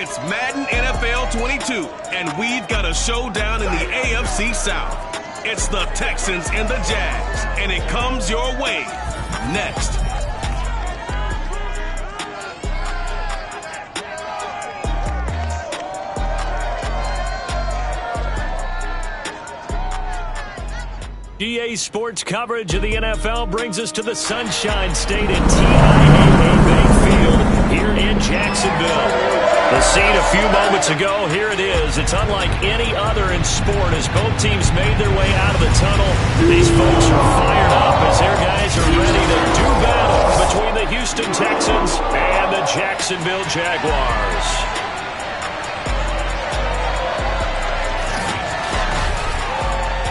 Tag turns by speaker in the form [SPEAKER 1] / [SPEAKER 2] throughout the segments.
[SPEAKER 1] It's Madden NFL 22, and we've got a showdown in the AFC South. It's the Texans and the Jags, and it comes your way next.
[SPEAKER 2] GA Sports coverage of the NFL brings us to the Sunshine State at TIAA Bank Field here in Jacksonville. The scene a few moments ago, here it is. It's unlike any other in sport as both teams made their way out of the tunnel. These folks are fired up as their guys are ready to do battle between the Houston Texans and the Jacksonville Jaguars.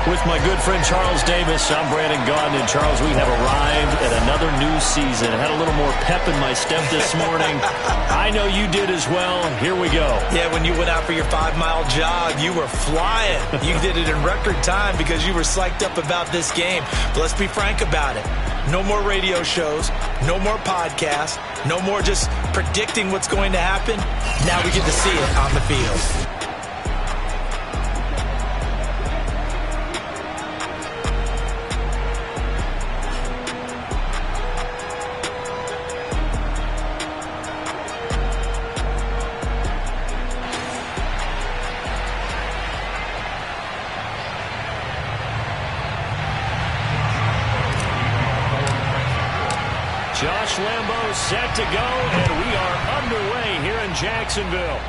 [SPEAKER 2] With my good friend Charles Davis, I'm Brandon Gaudin. And Charles, we have arrived at another new season. I had a little more pep in my step this morning. I know you did as well. Here we go.
[SPEAKER 3] Yeah, when you went out for your 5-mile jog, you were flying. You did it in record time because you were psyched up about this game. But let's be frank about it. No more radio shows, no more podcasts, no more just predicting what's going to happen. Now we get to see it on the field.
[SPEAKER 2] Josh Lambeau set to go, and we are underway here in Jacksonville.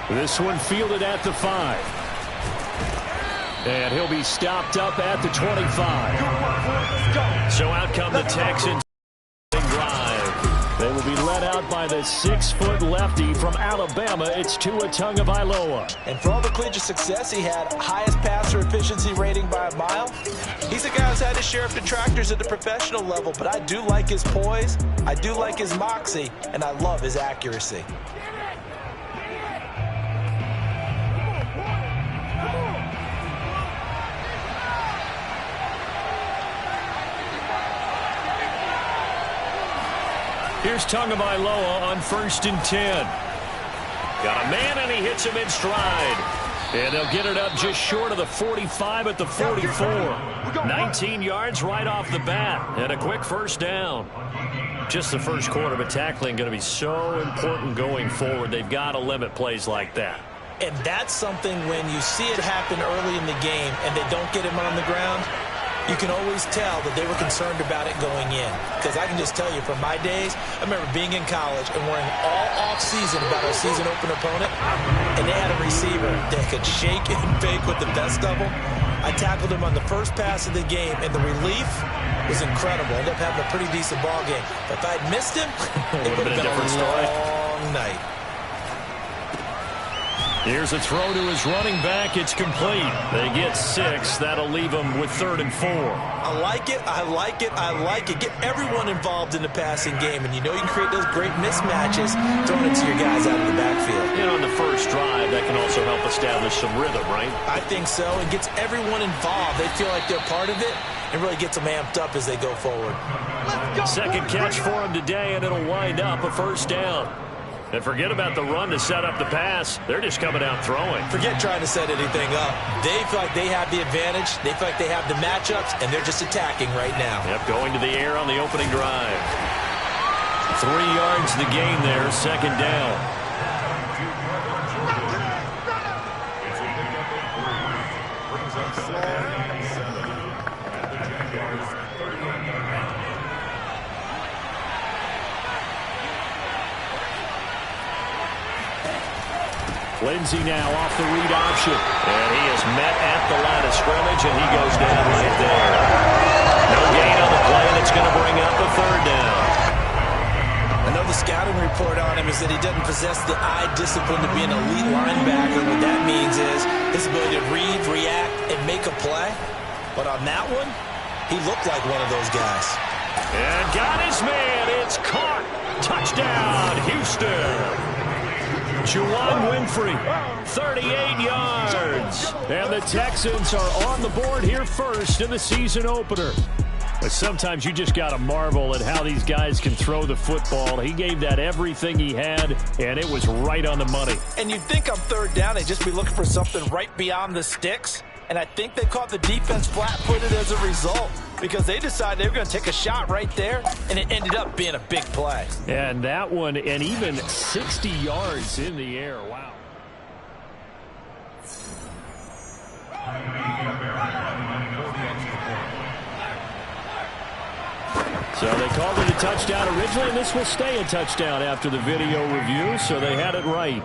[SPEAKER 2] This one fielded at the 5. And he'll be stopped up at the 25. So out come the Texans. They will be led out by the 6-foot lefty from Alabama. It's Tua Tagovailoa.
[SPEAKER 3] And for all the collegiate success he had, highest passer efficiency rating by a mile. He's a guy who's had his share of detractors at the professional level, but I do like his poise, I do like his moxie, and I love his accuracy.
[SPEAKER 2] Here's Tagovailoa on 1st and 10. Got a man, and he hits him in stride. And they'll get it up just short of the 45 at the 44. 19 yards right off the bat, and a quick first down. Just the first quarter, but tackling going to be so important going forward. They've got to limit plays like that.
[SPEAKER 3] And that's something when you see it happen early in the game and they don't get him on the ground, you can always tell that they were concerned about it going in. Because I can just tell you, from my days, I remember being in college and worrying all off-season about our season opener opponent, and they had a receiver that could shake and fake with the best of them. I tackled him on the first pass of the game, and the relief was incredible. Ended up having a pretty decent ball game. But if I'd missed him, it would have been a long night.
[SPEAKER 2] Here's a throw to his running back. It's complete. They get 6. That'll leave them with 3rd and 4.
[SPEAKER 3] I like it. I like it. I like it. Get everyone involved in the passing game. And you know you can create those great mismatches throwing it to your guys out of the backfield.
[SPEAKER 2] And on the first drive, that can also help establish some rhythm, right?
[SPEAKER 3] I think so. It gets everyone involved. They feel like they're part of it. And really gets them amped up as they go forward.
[SPEAKER 2] Second catch for him today, and it'll wind up a first down. And forget about the run to set up the pass. They're just coming out throwing.
[SPEAKER 3] Forget trying to set anything up. They feel like they have the advantage. They feel like they have the matchups, and they're just attacking right now.
[SPEAKER 2] Yep, going to the air on the opening drive. 3 yards the gain there, 2nd down. Lindsey now off the read option. And he is met at the line of scrimmage, and he goes down right there. No gain on the play, and it's going to bring up a 3rd down.
[SPEAKER 3] I know the scouting report on him is that he doesn't possess the eye discipline to be an elite linebacker. What that means is his ability to read, react, and make a play. But on that one, he looked like one of those guys.
[SPEAKER 2] And got his man. It's caught. Touchdown, Houston. Juwan Winfrey, 38 yards. And the Texans are on the board here first in the season opener. But sometimes you just got to marvel at how these guys can throw the football. He gave that everything he had, and it was right on the money.
[SPEAKER 3] And you'd think on third down they'd just be looking for something right beyond the sticks. And I think they caught the defense flat-footed as a result because they decided they were going to take a shot right there, and it ended up being a big play.
[SPEAKER 2] And that one, and even 60 yards in the air. Wow. So they called it a touchdown originally, and this will stay a touchdown after the video review, so they had it right.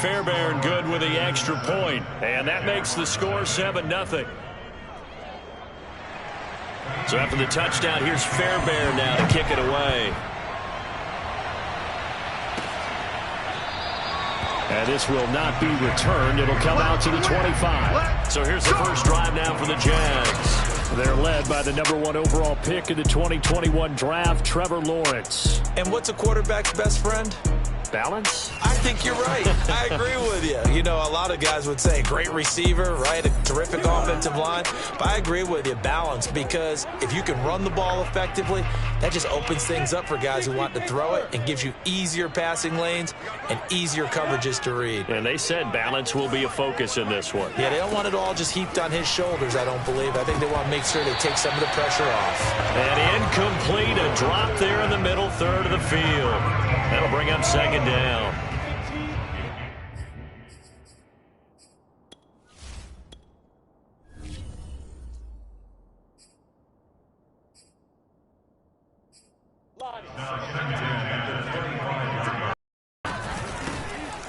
[SPEAKER 2] Fairbairn good with the extra point, and that makes the score 7-0. So after the touchdown, here's Fairbairn now to kick it away. And this will not be returned. It'll come out to the 25. So here's the first drive now for the Jags. They're led by the #1 overall pick in the 2021 draft, Trevor Lawrence.
[SPEAKER 3] And what's a quarterback's best friend?
[SPEAKER 2] Balance?
[SPEAKER 3] I think you're right. I agree with you. You know, a lot of guys would say great receiver, right? A terrific offensive line. But I agree with you, balance, because if you can run the ball effectively, that just opens things up for guys who want to throw it and gives you easier passing lanes and easier coverages to read.
[SPEAKER 2] And they said balance will be a focus in this one.
[SPEAKER 3] Yeah, they don't want it all just heaped on his shoulders, I don't believe. I think they want to make sure they take some of the pressure off.
[SPEAKER 2] And incomplete, a drop there in the middle third of the field. That'll bring up second down.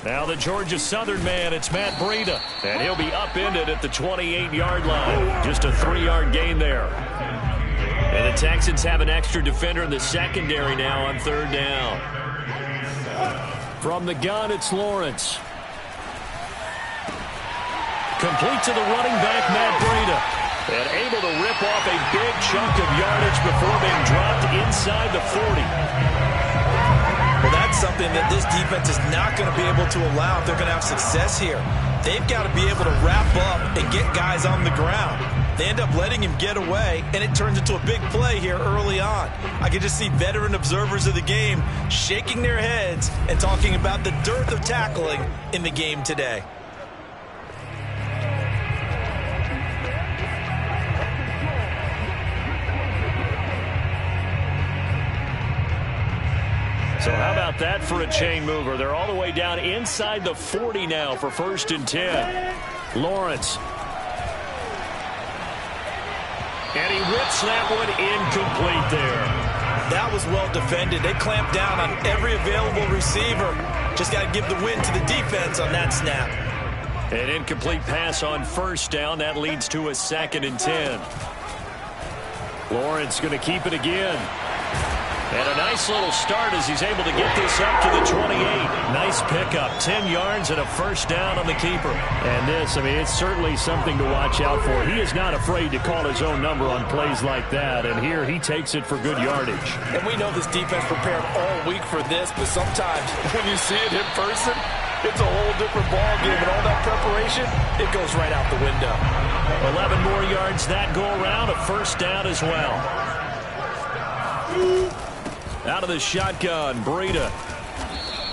[SPEAKER 2] Now the Georgia Southern man, it's Matt Breida. And he'll be upended at the 28-yard line. Just a 3-yard gain there. And the Texans have an extra defender in the secondary now on third down. From the gun, it's Lawrence. Complete to the running back, Matt Breida. And able to rip off a big chunk of yardage before being dropped inside the 40.
[SPEAKER 3] Well, that's something that this defense is not going to be able to allow if they're going to have success here. They've got to be able to wrap up and get guys on the ground. They end up letting him get away, and it turns into a big play here early on. I can just see veteran observers of the game shaking their heads and talking about the dearth of tackling in the game today.
[SPEAKER 2] So how about that for a chain mover? They're all the way down inside the 40 now for 1st and 10. Lawrence. And he rips that one incomplete there.
[SPEAKER 3] That was well defended. They clamped down on every available receiver. Just got to give the win to the defense on that snap.
[SPEAKER 2] An incomplete pass on 1st down. That leads to a 2nd and 10. Lawrence going to keep it again. And a nice little start as he's able to get this up to the 28. Nice pickup, 10 yards and a 1st down on the keeper. And this, I mean, it's certainly something to watch out for. He is not afraid to call his own number on plays like that. And here he takes it for good yardage.
[SPEAKER 3] And we know this defense prepared all week for this, but sometimes when you see it in person, it's a whole different ball game. And all that preparation, it goes right out the window.
[SPEAKER 2] 11 more yards that go around, a 1st down as well. Out of the shotgun, Breida.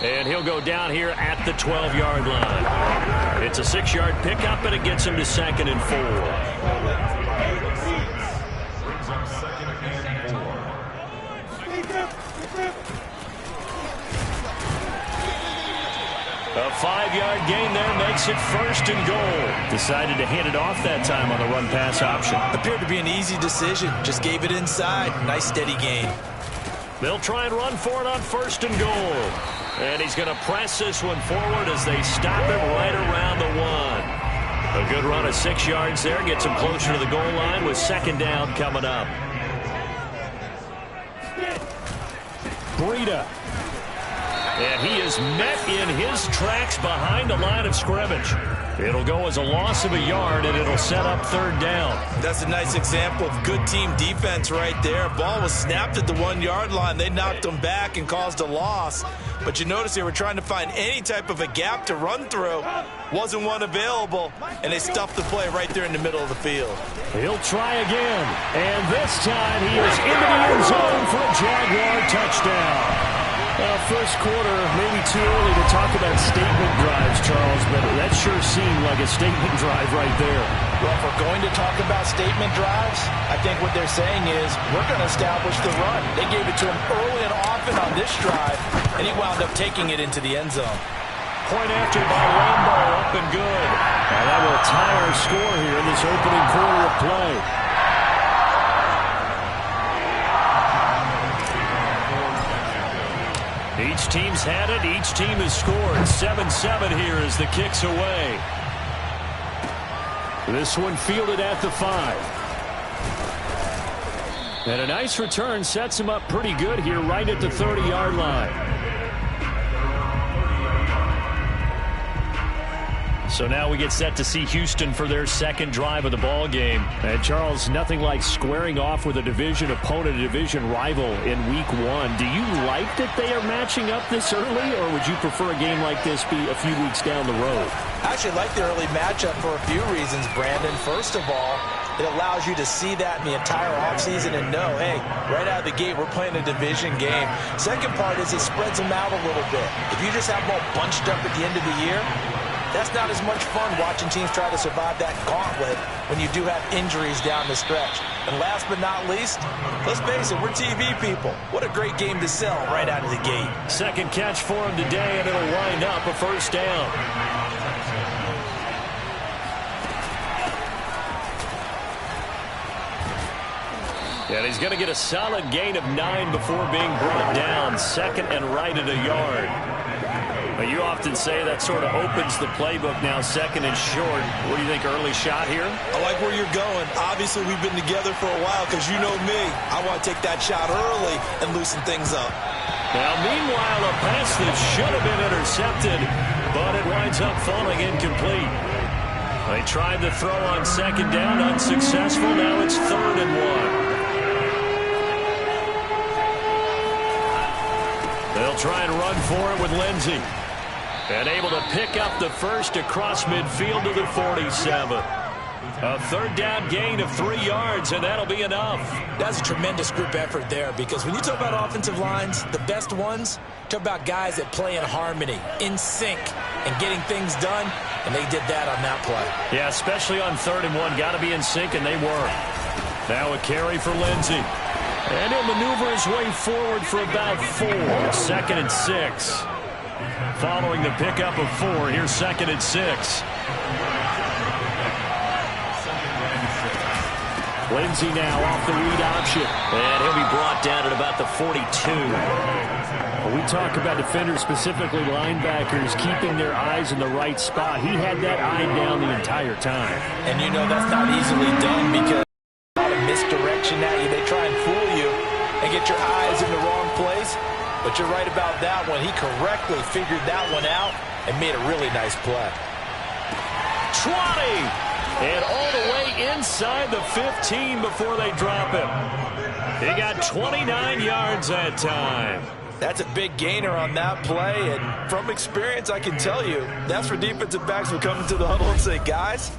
[SPEAKER 2] And he'll go down here at the 12-yard line. It's a 6-yard pickup, and it gets him to 2nd and 4. A 5-yard gain there makes it 1st and goal. Decided to hand it off that time on the run-pass option.
[SPEAKER 3] Appeared to be an easy decision. Just gave it inside. Nice steady gain.
[SPEAKER 2] They'll try and run for it on 1st and goal. And he's going to press this one forward as they stop him right around the 1. A good run of 6 yards there. Gets him closer to the goal line with 2nd down coming up. Breida. And he is met in his tracks behind the line of scrimmage. It'll go as a loss of a yard, and it'll set up third down.
[SPEAKER 3] That's a nice example of good team defense right there. Ball was snapped at the 1-yard line. They knocked them back and caused a loss. But you notice they were trying to find any type of a gap to run through. Wasn't one available, and they stuffed the play right there in the middle of the field.
[SPEAKER 2] He'll try again, and this time he is into the end zone for a Jaguar touchdown. First quarter, maybe too early to talk about statement drives, Charles, but that sure seemed like a statement drive right there.
[SPEAKER 3] Well, if we're going to talk about statement drives, I think what they're saying is we're going to establish the run. They gave it to him early and often on this drive, and he wound up taking it into the end zone.
[SPEAKER 2] Point after by Rambo, up and good. Now that will tie our score here in this opening quarter of play. Each team's had it. Each team has scored. 7-7 here as the kick's away. This one fielded at the 5. And a nice return sets him up pretty good here right at the 30-yard line. So now we get set to see Houston for their second drive of the ball game. And Charles, nothing like squaring off with a division opponent, a division rival in week 1. Do you like that they are matching up this early, or would you prefer a game like this be a few weeks down the road?
[SPEAKER 3] I actually like the early matchup for a few reasons, Brandon. First of all, it allows you to see that in the entire offseason and know, hey, right out of the gate, we're playing a division game. Second part is it spreads them out a little bit. If you just have them all bunched up at the end of the year, that's not as much fun watching teams try to survive that gauntlet when you do have injuries down the stretch. And last but not least, let's face it, we're TV people. What a great game to sell right out of the gate.
[SPEAKER 2] Second catch for him today, and it'll wind up a first down. And he's going to get a solid gain of 9 before being brought down. Second and right at a yard. But you often say that sort of opens the playbook now, second and short. What do you think, early shot here?
[SPEAKER 3] I like where you're going. Obviously, we've been together for a while because you know me. I want to take that shot early and loosen things up.
[SPEAKER 2] Now, meanwhile, a pass that should have been intercepted, but it winds up falling incomplete. They tried to throw on second down, unsuccessful. Now it's 3rd and 1. They'll try and run for it with Lindsey. And able to pick up the first across midfield to the 47. A third down gain of 3 yards, and that'll be enough.
[SPEAKER 3] That's a tremendous group effort there, because when you talk about offensive lines, the best ones, talk about guys that play in harmony, in sync, and getting things done, and they did that on that play.
[SPEAKER 2] Yeah, especially on 3rd and 1. Got to be in sync, and they were. Now a carry for Lindsey. And he'll maneuver his way forward for about 4. 2nd and 6. Following the pickup of 4, here's 2nd and 6. Lindsey now off the read option. And he'll be brought down at about the 42. We talk about defenders, specifically linebackers, keeping their eyes in the right spot. He had that eye down the entire time.
[SPEAKER 3] And you know that's not easily done because a lot of misdirection at you. They try and fool you and get your eyes in the wrong place. But you're right about that one. He correctly figured that one out and made a really nice play.
[SPEAKER 2] 20! And all the way inside the 15 before they drop him. He got 29 yards that time.
[SPEAKER 3] That's a big gainer on that play, and from experience, I can tell you, that's where defensive backs will come into the huddle and say, guys,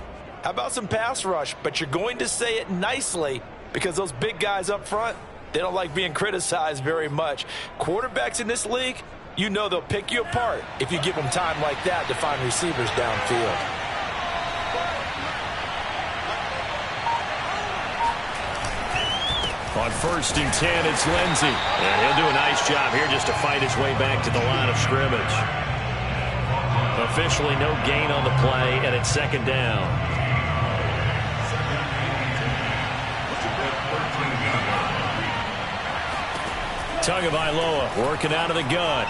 [SPEAKER 3] how about some pass rush? But you're going to say it nicely because those big guys up front, they don't like being criticized very much. Quarterbacks in this league, you know they'll pick you apart if you give them time like that to find receivers downfield.
[SPEAKER 2] On 1st and 10, it's Lindsey. And he'll do a nice job here just to fight his way back to the line of scrimmage. Officially no gain on the play, and it's 2nd down. Tagovailoa working out of the gun.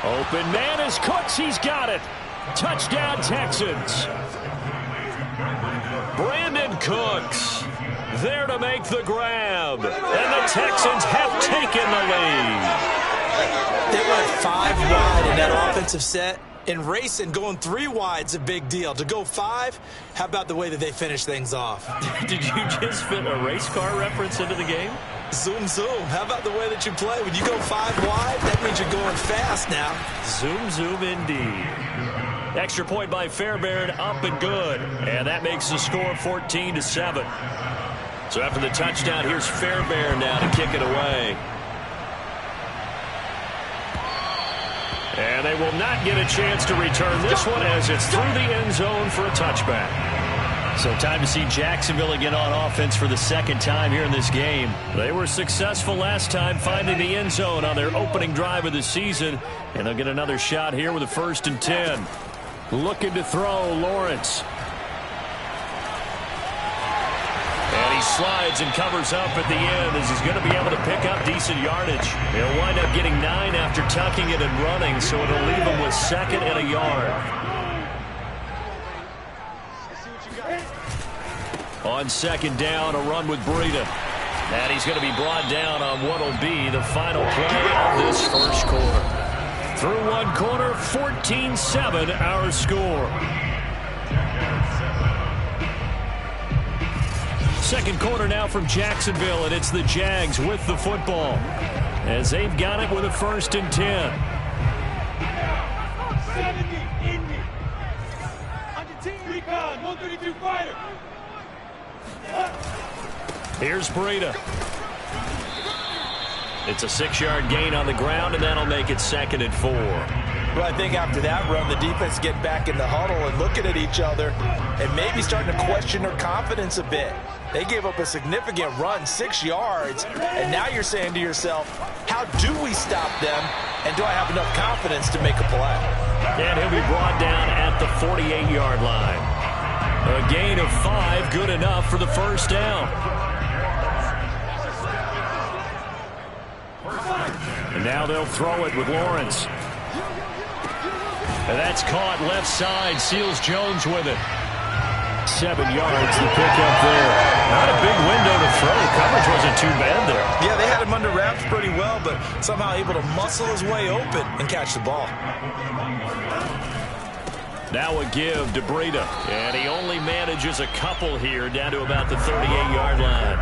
[SPEAKER 2] Open man is Cooks. He's got it. Touchdown, Texans. Brandon Cooks there to make the grab. And the Texans have taken the lead.
[SPEAKER 3] They went 5 wide in that offensive set. And racing, going 3 wide's a big deal. To go 5, how about the way that they finish things off?
[SPEAKER 2] Did you just fit a race car reference into the game?
[SPEAKER 3] Zoom, zoom. How about the way that you play? When you go 5 wide, that means you're going fast now.
[SPEAKER 2] Zoom, zoom indeed. Extra point by Fairbairn, up and good. And that makes the score 14-7. So after the touchdown, here's Fairbairn now to kick it away. And they will not get a chance to return this one as it's through the end zone for a touchback. So time to see Jacksonville again on offense for the second time here in this game. They were successful last time finding the end zone on their opening drive of the season. And they'll get another shot here with a 1st and 10. Looking to throw, Lawrence. And he slides and covers up at the end as he's going to be able to pick up decent yardage. He'll wind up getting 9 after tucking it and running, so it'll leave him with 2nd and a yard. On 2nd down, a run with Breida. And he's going to be brought down on what will be the final play of this first quarter. Through one quarter, 14-7 our score. Second quarter now from Jacksonville, and it's the Jags with the football as they've got it with a 1st and 10. Here's Breida. It's a 6-yard gain on the ground, and that'll make it 2nd and 4.
[SPEAKER 3] Well, I think after that run, the defense get back in the huddle and looking at each other and maybe starting to question their confidence a bit. They gave up a significant run, 6 yards, and now you're saying to yourself, how do we stop them, and do I have enough confidence to make a play?
[SPEAKER 2] And he'll be brought down at the 48-yard line. A gain of 5, good enough for the 1st down. And now they'll throw it with Lawrence. And that's caught left side, Seals Jones with it. 7 yards to pick up there. Not a big window to throw. Coverage wasn't too bad there.
[SPEAKER 3] Yeah, they had him under wraps pretty well, but somehow able to muscle his way open and catch the ball.
[SPEAKER 2] Now a give to Breida. And he only manages a couple here down to about the 38-yard line.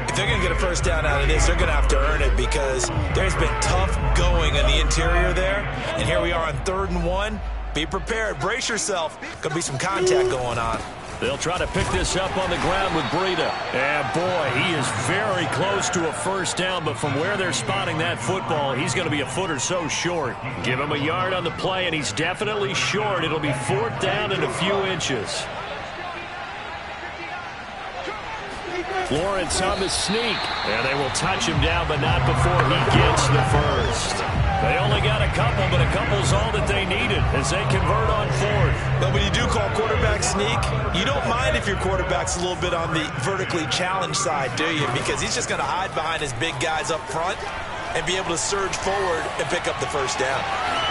[SPEAKER 3] If they're going to get a 1st down out of this, they're going to have to earn it because there's been tough going in the interior there. And here we are on 3rd and 1. Be prepared. Brace yourself. Could be some contact going on.
[SPEAKER 2] They'll try to pick this up on the ground with Breida. And, boy, he is very close to a 1st down, but from where they're spotting that football, he's going to be a foot or so short. Give him a yard on the play, and he's definitely short. It'll be 4th down and a few inches. Lawrence on the sneak, and they will touch him down, but not before he gets the 1st. They only got a couple, but a couple's all that they needed as they convert on 4th.
[SPEAKER 3] But when you do call quarterback sneak, you don't mind if your quarterback's a little bit on the vertically challenged side, do you? Because he's just going to hide behind his big guys up front and be able to surge forward and pick up the 1st down.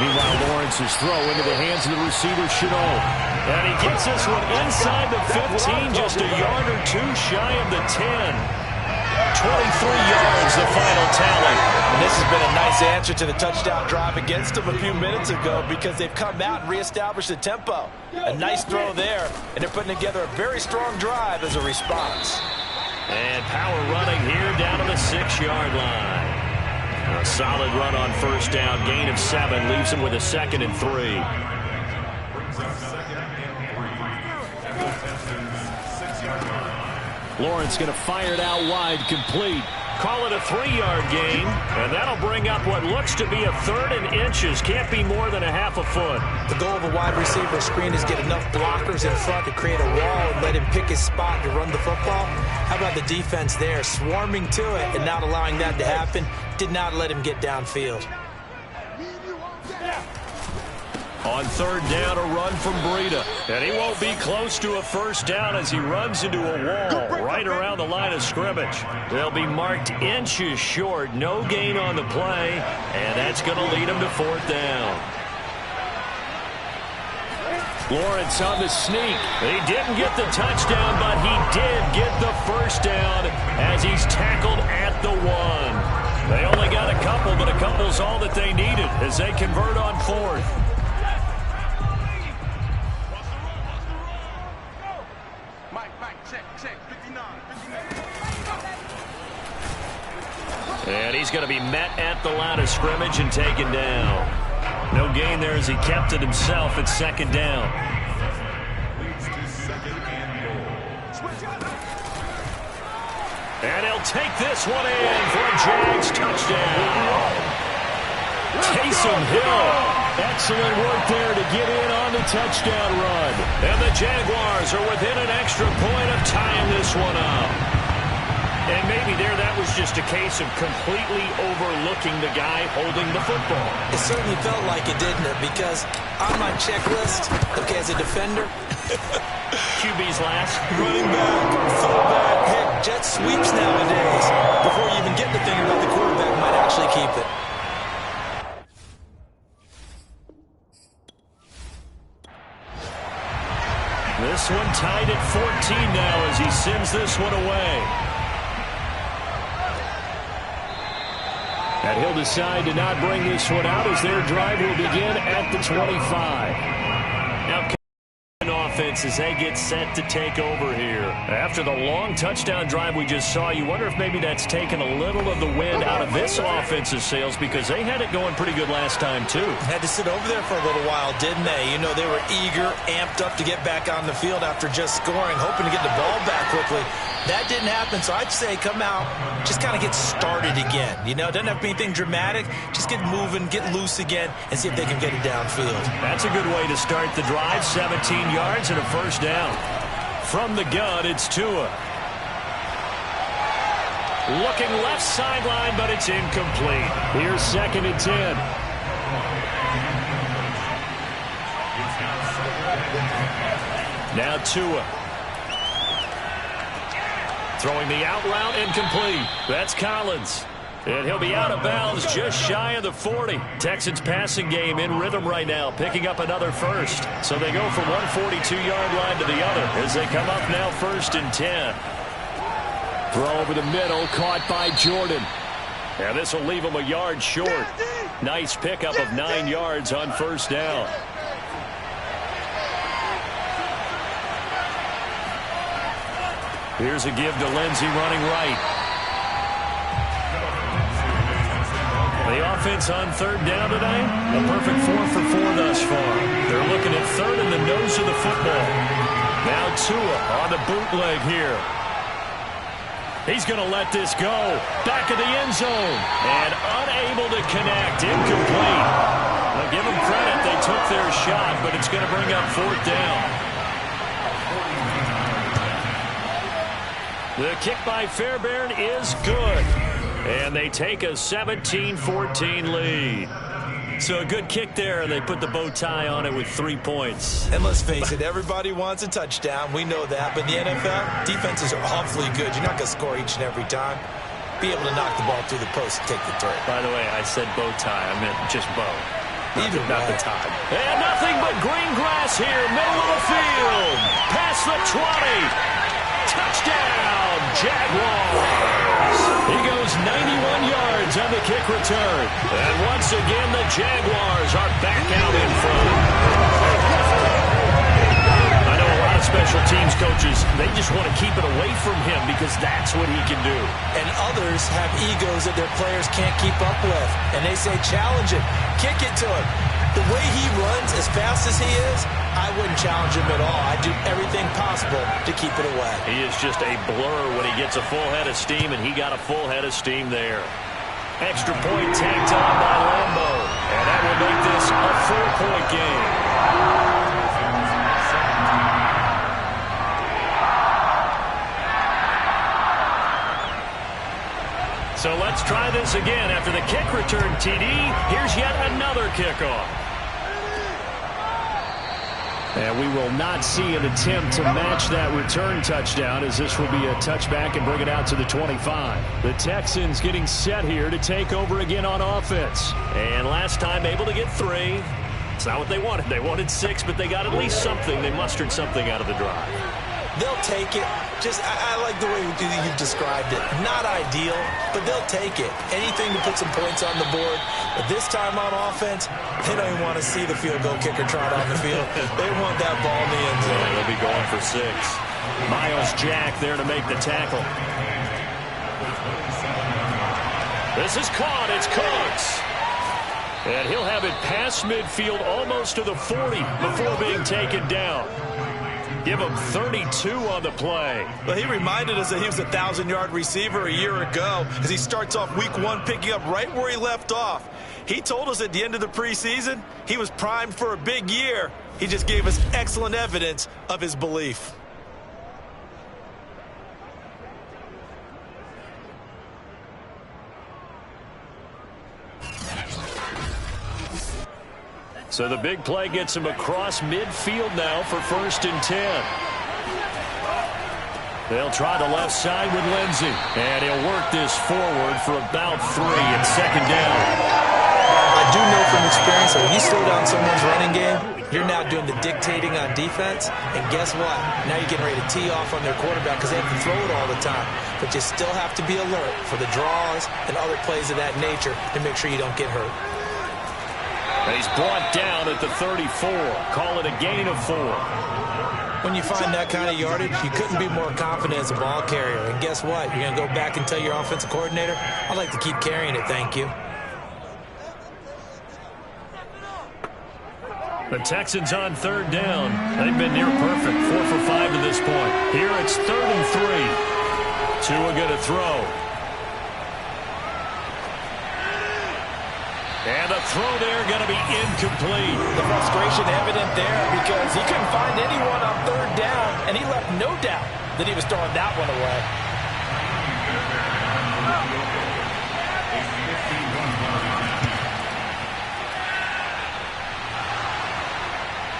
[SPEAKER 2] Meanwhile, Lawrence's throw into the hands of the receiver, Chenault. And he gets this one inside the 15, just a yard or 2 shy of the 10. 23 yards, the final tally.
[SPEAKER 3] And this has been a nice answer to the touchdown drive against them a few minutes ago because they've come out and reestablished the tempo. A nice throw there, and they're putting together a very strong drive as a response.
[SPEAKER 2] And power running here down to the 6-yard line. A solid run on 1st down, gain of 7, leaves him with a 2nd and 3. Lawrence going to fire it out wide, complete. Call it a 3-yard gain, and that'll bring up what looks to be a 3rd and inches. Can't be more than a half a foot.
[SPEAKER 3] The goal of a wide receiver screen is get enough blockers in front to create a wall and let him pick his spot to run the football. How about the defense there, swarming to it and not allowing that to happen? Did not let him get downfield.
[SPEAKER 2] On 3rd down, a run from Breida. And he won't be close to a 1st down as he runs into a wall right around the line of scrimmage. They'll be marked inches short. No gain on the play. And that's going to lead him to 4th down. Lawrence on the sneak. He didn't get the touchdown, but he did get the 1st down as he's tackled at the 1. They only got a couple, but a couple's all that they needed as they convert on fourth. And he's going to be met at the line of scrimmage and taken down. No gain there as he kept it himself at second down. And he'll take this one in for a Jags touchdown. Taysom Hill. Excellent work there to get in on the touchdown run. And the Jaguars are within an extra point of tying this one up. And maybe that was just a case of completely overlooking the guy holding the football.
[SPEAKER 3] It certainly felt like it, didn't it? Because on my checklist, okay, as a defender,
[SPEAKER 2] QB's last.
[SPEAKER 3] running back, fullback, heck, jet sweeps nowadays. Before you even get to thinking about the quarterback might actually keep it.
[SPEAKER 2] This one tied at 14 now as he sends this one away. And he'll decide to not bring this one out as their drive will begin at the 25. Now, offense as they get set to take over here. After the long touchdown drive we just saw, you wonder if maybe that's taken a little of the wind out of this offensive sails because they had it going pretty good last time, too.
[SPEAKER 3] Had to sit over there for a little while, didn't they? You know, they were eager, amped up to get back on the field after just scoring, hoping to get the ball back quickly. That didn't happen, so I'd say come out, just kind of get started again. You know, it doesn't have to be anything dramatic. Just get moving, get loose again, and see if they can get it downfield.
[SPEAKER 2] That's a good way to start the drive. 17 yards and a first down. From the gun, it's Tua. Looking left sideline, but it's incomplete. Here's 2nd and 10. Now Tua. Throwing the out route incomplete. That's Collins. And he'll be out of bounds just shy of the 40. Texans passing game in rhythm right now, picking up another first. So they go from one 42-yard line to the other as they come up now 1st and 10. Throw over the middle, caught by Jordan. And this will leave him a yard short. Nice pickup of 9 yards on first down. Here's a give to Lindsey running right. The offense on 3rd down today, a perfect 4 for 4 thus far. They're looking at 3rd in the nose of the football. Now Tua on the bootleg here. He's going to let this go. Back of the end zone. And unable to connect. Incomplete. I'll give them credit. They took their shot, but it's going to bring up 4th down. The kick by Fairbairn is good. And they take a 17-14 lead. So a good kick there, and they put the bow tie on it with 3 points.
[SPEAKER 3] And let's face it, everybody wants a touchdown. We know that. But in the NFL, defenses are awfully good. You're not going to score each and every time. Be able to knock the ball through the post and take the turn.
[SPEAKER 2] By the way, I said bow tie. I meant just bow.
[SPEAKER 3] Either
[SPEAKER 2] not the tie. And nothing but green grass here, middle of the field. Past the 20. Touchdown, Jaguars. He goes 91 yards on the kick return. And once again, the Jaguars are back out in front. I know a lot of special teams coaches, they just want to keep it away from him because that's what he can do.
[SPEAKER 3] And others have egos that their players can't keep up with. And they say, challenge it, kick it to him. The way he runs as fast as he is, I wouldn't challenge him at all. I'd do everything possible to keep it away.
[SPEAKER 2] He is just a blur when he gets a full head of steam, and he got a full head of steam there. Extra point tacked on by Lambo. And that will make this a 4-point game. So let's try this again. After the kick return TD, here's yet another kickoff. And we will not see an attempt to match that return touchdown as this will be a touchback and bring it out to the 25. The Texans getting set here to take over again on offense. And last time able to get 3. It's not what they wanted. They wanted 6, but they got at least something. They mustered something out of the drive.
[SPEAKER 3] They'll take it. I like the way you described it. Not ideal, but they'll take it. Anything to put some points on the board. But this time on offense, they don't even want to see the field goal kicker trot on the field. They want that ball in the end zone.
[SPEAKER 2] Yeah, they'll be going for 6. Miles Jack there to make the tackle. This is caught. It's Cooks. And he'll have it past midfield almost to the 40 before being taken down. Give him 32 on the play.
[SPEAKER 3] Well, he reminded us that he was a 1,000-yard receiver a year ago as he starts off week 1 picking up right where he left off. He told us at the end of the preseason he was primed for a big year. He just gave us excellent evidence of his belief.
[SPEAKER 2] So the big play gets him across midfield now for 1st and 10. They'll try the left side with Lindsey. And he'll work this forward for about 3 and 2nd down.
[SPEAKER 3] I do know from experience that when you slow down someone's running game, you're now doing the dictating on defense. And guess what? Now you're getting ready to tee off on their quarterback because they have to throw it all the time. But you still have to be alert for the draws and other plays of that nature to make sure you don't get hurt.
[SPEAKER 2] And he's brought down at the 34. Call it a gain of 4.
[SPEAKER 3] When you find that kind of yardage, you couldn't be more confident as a ball carrier. And guess what? You're going to go back and tell your offensive coordinator, I'd like to keep carrying it, thank you.
[SPEAKER 2] The Texans on 3rd down. They've been near perfect. 4 for 5 to this point. Here it's 3rd and 3. Tua going to throw. And the throw there going to be incomplete.
[SPEAKER 3] The frustration evident there because he couldn't find anyone on 3rd down, and he left no doubt that he was throwing that one away.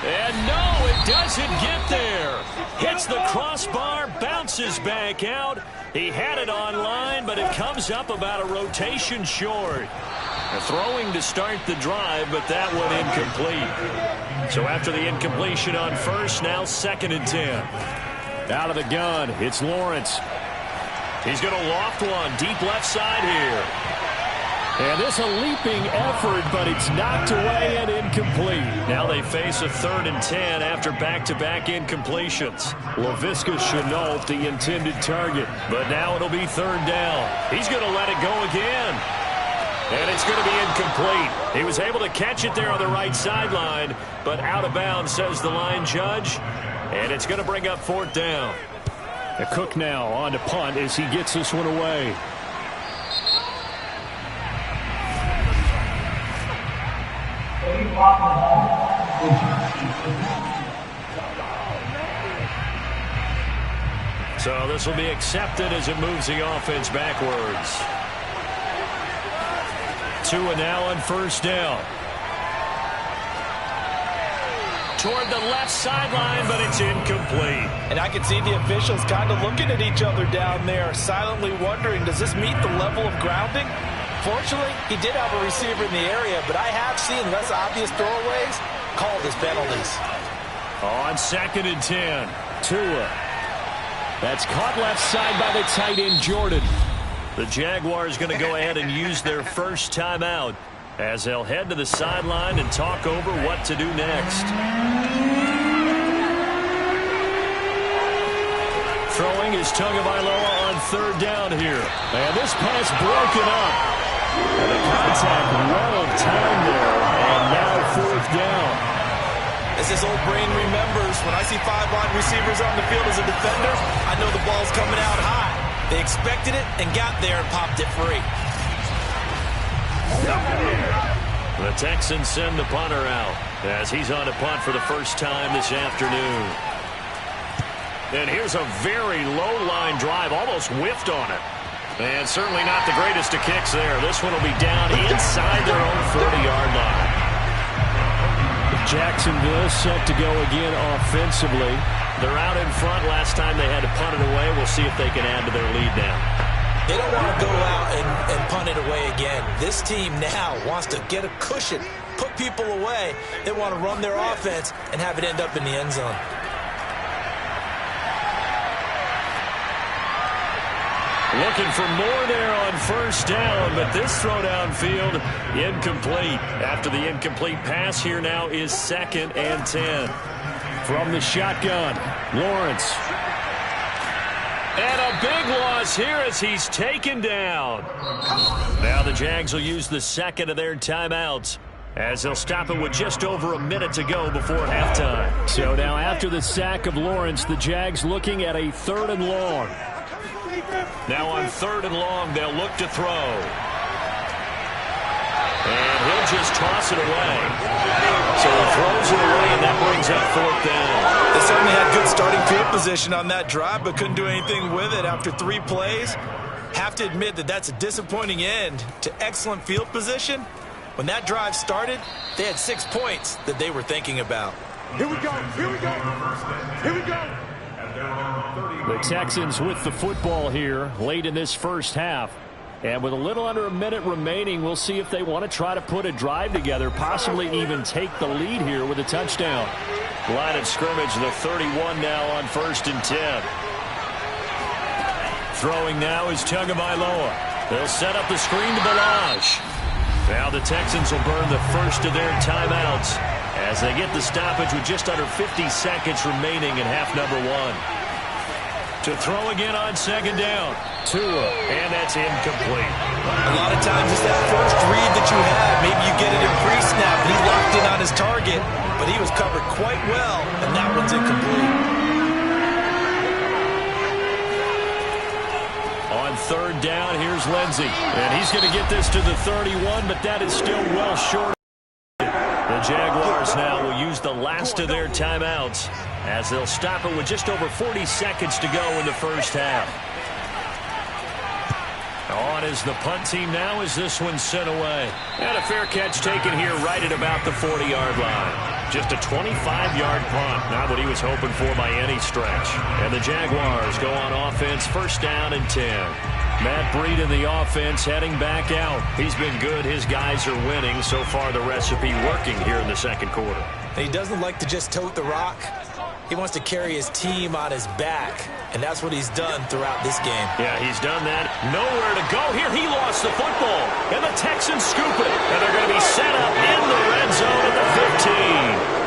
[SPEAKER 2] And no, it doesn't get there. Hits the crossbar, bounces back out. He had it online, but it comes up about a rotation short. Throwing to start the drive, but that one incomplete. So after the incompletion on 1st, now 2nd and 10. Out of the gun, it's Lawrence. He's going to loft one deep left side here. And this a leaping effort, but it's knocked away and incomplete. Now they face a 3rd and 10 after back-to-back incompletions. Laviska Shenault, the intended target. But now it'll be 3rd down. He's going to let it go again. And it's going to be incomplete. He was able to catch it there on the right sideline, but out of bounds, says the line judge. And it's going to bring up 4th down. A Cook now on to punt as he gets this one away. So this will be accepted as it moves the offense backwards. Tua now on 1st down. Toward the left sideline, but it's incomplete.
[SPEAKER 3] And I can see the officials kind of looking at each other down there, silently wondering, does this meet the level of grounding? Fortunately, he did have a receiver in the area, but I have seen less obvious throwaways called as penalties.
[SPEAKER 2] On 2nd and 10, Tua. That's caught left side by the tight end, Jordan. The Jaguars going to go ahead and use their first timeout as they'll head to the sideline and talk over what to do next. Throwing is Tagovailoa on 3rd down here. And this pass broken up. And the contact well timed there. And now 4th down.
[SPEAKER 3] As this old brain remembers, when I see 5 wide receivers on the field as a defender, I know the ball's coming out high. They expected it and got there and popped it free.
[SPEAKER 2] The Texans send the punter out as he's on to punt for the first time this afternoon. And here's a very low-line drive, almost whiffed on it. And certainly not the greatest of kicks there. This one will be down inside their own 40-yard line. Jacksonville set to go again offensively. They're out in front. Last time they had to punt it away. We'll see if they can add to their lead now.
[SPEAKER 3] They don't want to go out and punt it away again. This team now wants to get a cushion, put people away. They want to run their offense and have it end up in the end zone.
[SPEAKER 2] Looking for more there on first down, but this throw downfield incomplete. After the incomplete pass, here now is 2nd and 10. From the shotgun, Lawrence. And a big loss here as he's taken down. Now the Jags will use the second of their timeouts, as they'll stop it with just over a minute to go before halftime. So now after the sack of Lawrence, the Jags looking at a 3rd and long. Now on 3rd and long, they'll look to throw. And he'll just toss it away. So he throws it away, and that brings up 4th down.
[SPEAKER 3] They certainly had good starting field position on that drive, but couldn't do anything with it after 3 plays. Have to admit that that's a disappointing end to excellent field position. When that drive started, they had 6 points that they were thinking about.
[SPEAKER 4] Here we go, here we go, here we go.
[SPEAKER 2] The Texans with the football here late in this first half. And with a little under a minute remaining, we'll see if they want to try to put a drive together, possibly even take the lead here with a touchdown. Line of scrimmage, the 31 now on 1st and 10. Throwing now is Tagovailoa. They'll set up the screen to Balaj. Now the Texans will burn the first of their timeouts as they get the stoppage with just under 50 seconds remaining in half number 1. To throw again on 2nd down. Tua, and that's incomplete.
[SPEAKER 3] A lot of times it's that first read that you have. Maybe you get it in pre-snap, and he's locked in on his target, but he was covered quite well, and that one's incomplete.
[SPEAKER 2] On 3rd down, here's Lindsey. And he's going to get this to the 31, but that is still well short. The Jaguars now will use the last of their timeouts as they'll stop it with just over 40 seconds to go in the first half. On is the punt team now as this one's sent away. And a fair catch taken here right at about the 40-yard line. Just a 25-yard punt, not what he was hoping for by any stretch. And the Jaguars go on offense, 1st down and 10. Matt Breed in the offense heading back out. He's been good. His guys are winning. So far, the recipe working here in the 2nd quarter.
[SPEAKER 3] He doesn't like to just tote the rock. He wants to carry his team on his back, and that's what he's done throughout this game.
[SPEAKER 2] Yeah, he's done that. Nowhere to go here. He lost the football, and the Texans scoop it. And they're going to be set up in the red zone at the 15.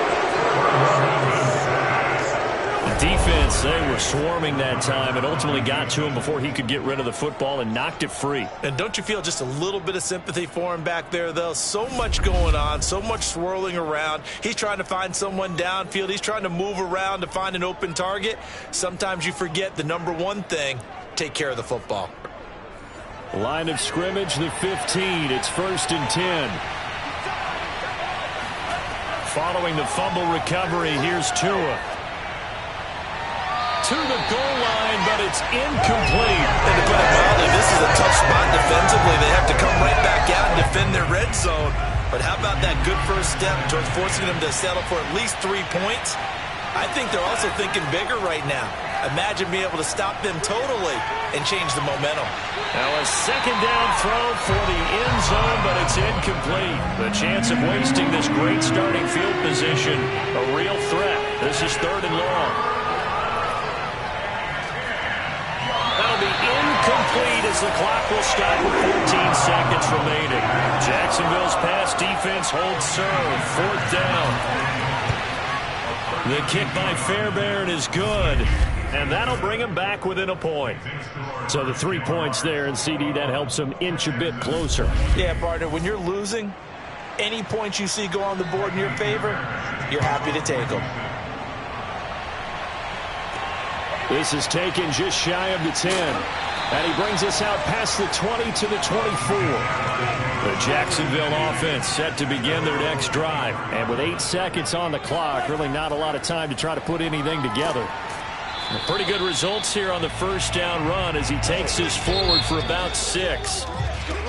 [SPEAKER 2] The defense, they were swarming that time and ultimately got to him before he could get rid of the football and knocked it free.
[SPEAKER 3] And don't you feel just a little bit of sympathy for him back there, though? So much going on, so much swirling around. He's trying to find someone downfield. He's trying to move around to find an open target. Sometimes you forget the number one thing, take care of the football.
[SPEAKER 2] Line of scrimmage, the 15. It's 1st and 10. Following the fumble recovery, here's Tua. To the goal line, but it's incomplete.
[SPEAKER 3] And to put it mildly, this is a tough spot defensively. They have to come right back out and defend their red zone. But how about that good first step towards forcing them to settle for at least 3 points? I think they're also thinking bigger right now. Imagine being able to stop them totally and change the momentum.
[SPEAKER 2] Now a 2nd down throw for the end zone, but it's incomplete. The chance of wasting this great starting field position, a real threat. This is 3rd and long. That'll be incomplete as the clock will stop with 14 seconds remaining. Jacksonville's pass defense holds serve. 4th down. The kick by Fairbairn is good, and that'll bring him back within a point. So the 3 points there, and CD, that helps him inch a bit closer.
[SPEAKER 3] Yeah, partner, when you're losing, any points you see go on the board in your favor, you're happy to take them.
[SPEAKER 2] This is taken just shy of the 10. And he brings us out past the 20 to the 24. The Jacksonville offense set to begin their next drive. And with 8 seconds on the clock, really not a lot of time to try to put anything together. Pretty good results here on the first down run as he takes us forward for about 6.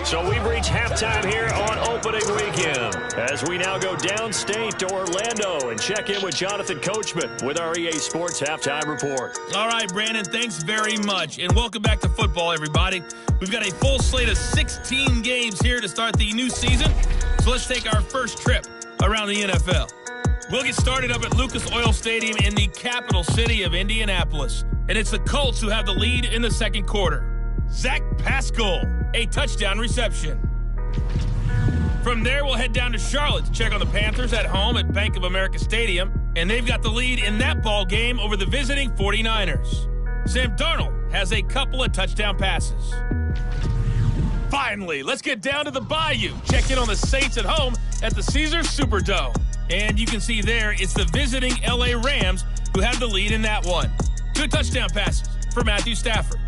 [SPEAKER 2] So we've reached halftime here on opening weekend as we now go downstate to Orlando and check in with Jonathan Coachman with our EA Sports Halftime Report.
[SPEAKER 5] All right, Brandon, thanks very much. And welcome back to football, everybody. We've got a full slate of 16 games here to start the new season. So let's take our first trip around the NFL. We'll get started up at Lucas Oil Stadium in the capital city of Indianapolis. And it's the Colts who have the lead in the second quarter. Zach Pascal, a touchdown reception. From there, we'll head down to Charlotte to check on the Panthers at home at Bank of America Stadium, and they've got the lead in that ball game over the visiting 49ers. Sam Darnold has a couple of touchdown passes. Finally, let's get down to the Bayou. Check in on the Saints at home at the Caesars Superdome. And you can see there, it's the visiting LA Rams who have the lead in that one. 2 touchdown passes for Matthew Stafford.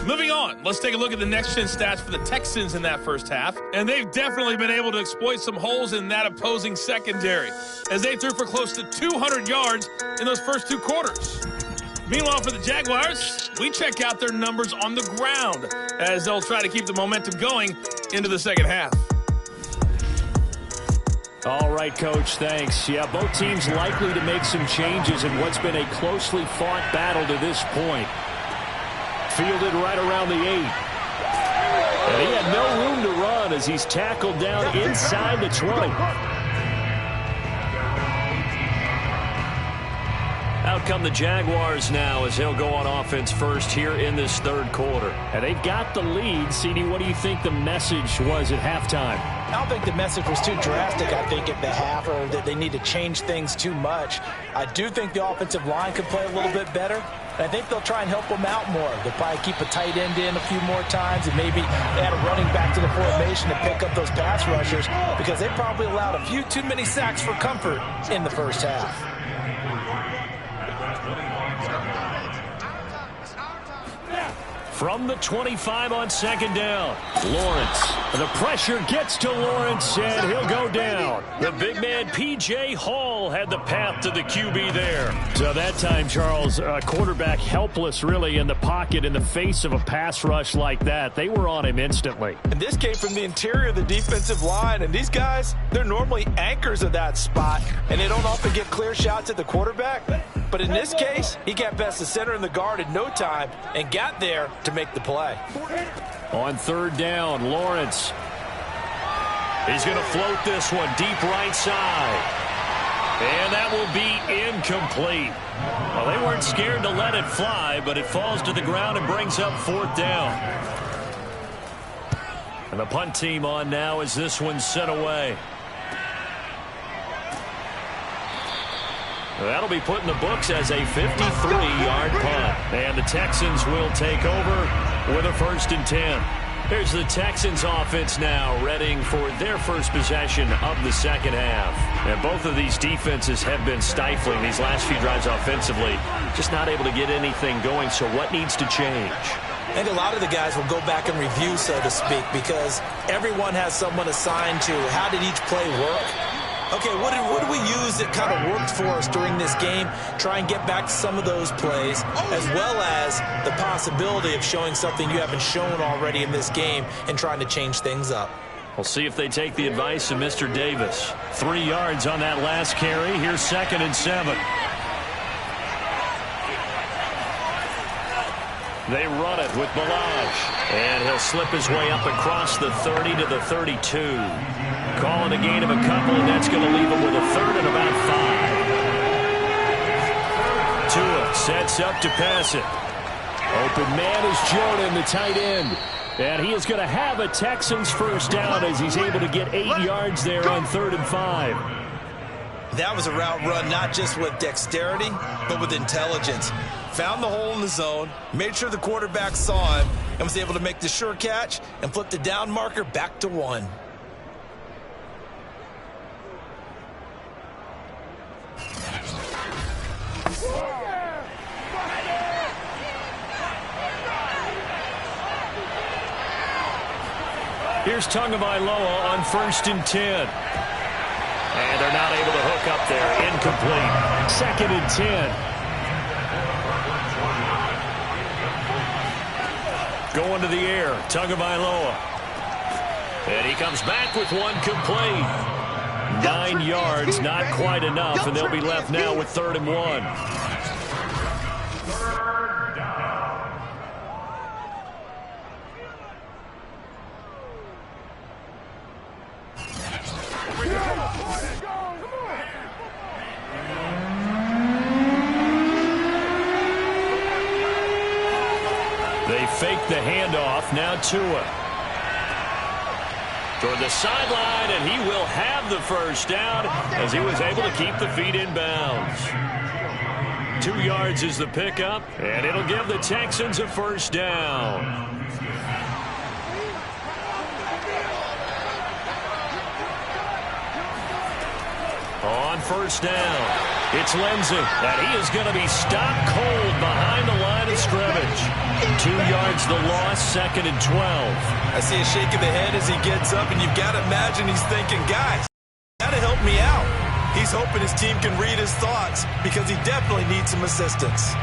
[SPEAKER 5] Moving on, let's take a look at the next-gen stats for the Texans in that first half. And they've definitely been able to exploit some holes in that opposing secondary, as they threw for close to 200 yards in those first 2 quarters. Meanwhile, for the Jaguars, we check out their numbers on the ground, as they'll try to keep the momentum going into the second half.
[SPEAKER 2] All right, Coach, thanks. Yeah, both teams likely to make some changes in what's been a closely fought battle to this point. Fielded right around the 8. And he had no room to run as he's tackled down inside the 20. Out come the Jaguars now as they'll go on offense first here in this third quarter. And they've got the lead. CD, what do you think the message was at halftime?
[SPEAKER 3] I don't think the message was too drastic, I think, at the half, or that they need to change things too much. I do think the offensive line could play a little bit better. I think they'll try and help them out more. They'll probably keep a tight end in a few more times and maybe add a running back to the formation to pick up those pass rushers, because they probably allowed a few too many sacks for comfort in the first half.
[SPEAKER 2] From the 25 on second down, Lawrence. The pressure gets to Lawrence, and he'll go down. The big man, P.J. Hall, had the path to the QB there. So that time, Charles, quarterback helpless, really, in the pocket in the face of a pass rush like that. They were on him instantly.
[SPEAKER 3] And this came from the interior of the defensive line, and these guys, they're normally anchors of that spot, and they don't often get clear shots at the quarterback. But in this case, he got past the center and the guard in no time and got there to make the play.
[SPEAKER 2] On third down, Lawrence. He's going to float this one deep right side. And that will be incomplete. Well, they weren't scared to let it fly, but it falls to the ground and brings up fourth down. And the punt team on now as this one's sent away. That'll be put in the books as a 53-yard punt. And the Texans will take over with a 1st and 10. Here's the Texans offense now, readying for their first possession of the second half. And both of these defenses have been stifling these last few drives offensively. Just not able to get anything going, so what needs to change?
[SPEAKER 3] I think a lot of the guys will go back and review, so to speak, because everyone has someone assigned to how did each play work. Okay, what did we use that kind of worked for us during this game? Try and get back to some of those plays, as well as the possibility of showing something you haven't shown already in this game and trying to change things up.
[SPEAKER 2] We'll see if they take the advice of Mr. Davis. 3 yards on that last carry. Here's 2nd and 7. They run it with Balaj. And he'll slip his way up across the 30 to the 32. Calling a gain of a couple, and that's going to leave him with a 3rd and about 5. Tua sets up to pass it. Open man is Jordan, the tight end. And he is going to have a Texans first down as he's able to get 8 yards there on 3rd and 5.
[SPEAKER 3] That was a route run not just with dexterity, but with intelligence. Found the hole in the zone, made sure the quarterback saw him, and was able to make the sure catch and flip the down marker back to 1.
[SPEAKER 2] Here's Tagovailoa on 1st and 10. And they're not able to hook up there. Incomplete. 2nd and 10. Going to the air. Tagovailoa. And he comes back with one complete. 9 yards, not quite enough, and they'll be left now with 3rd and 1. the handoff. Now Tua. Toward the sideline, and he will have the first down as he was able to keep the feet in bounds. 2 yards is the pickup, and it'll give the Texans a first down. On first down, it's Lindsey, and he is going to be stopped cold behind the line of scrimmage. 2 yards the loss, 2nd and 12.
[SPEAKER 3] I see a shake of the head as he gets up, and you've got to imagine he's thinking, guys, got to help me out. He's hoping his team can read his thoughts because he definitely needs some assistance.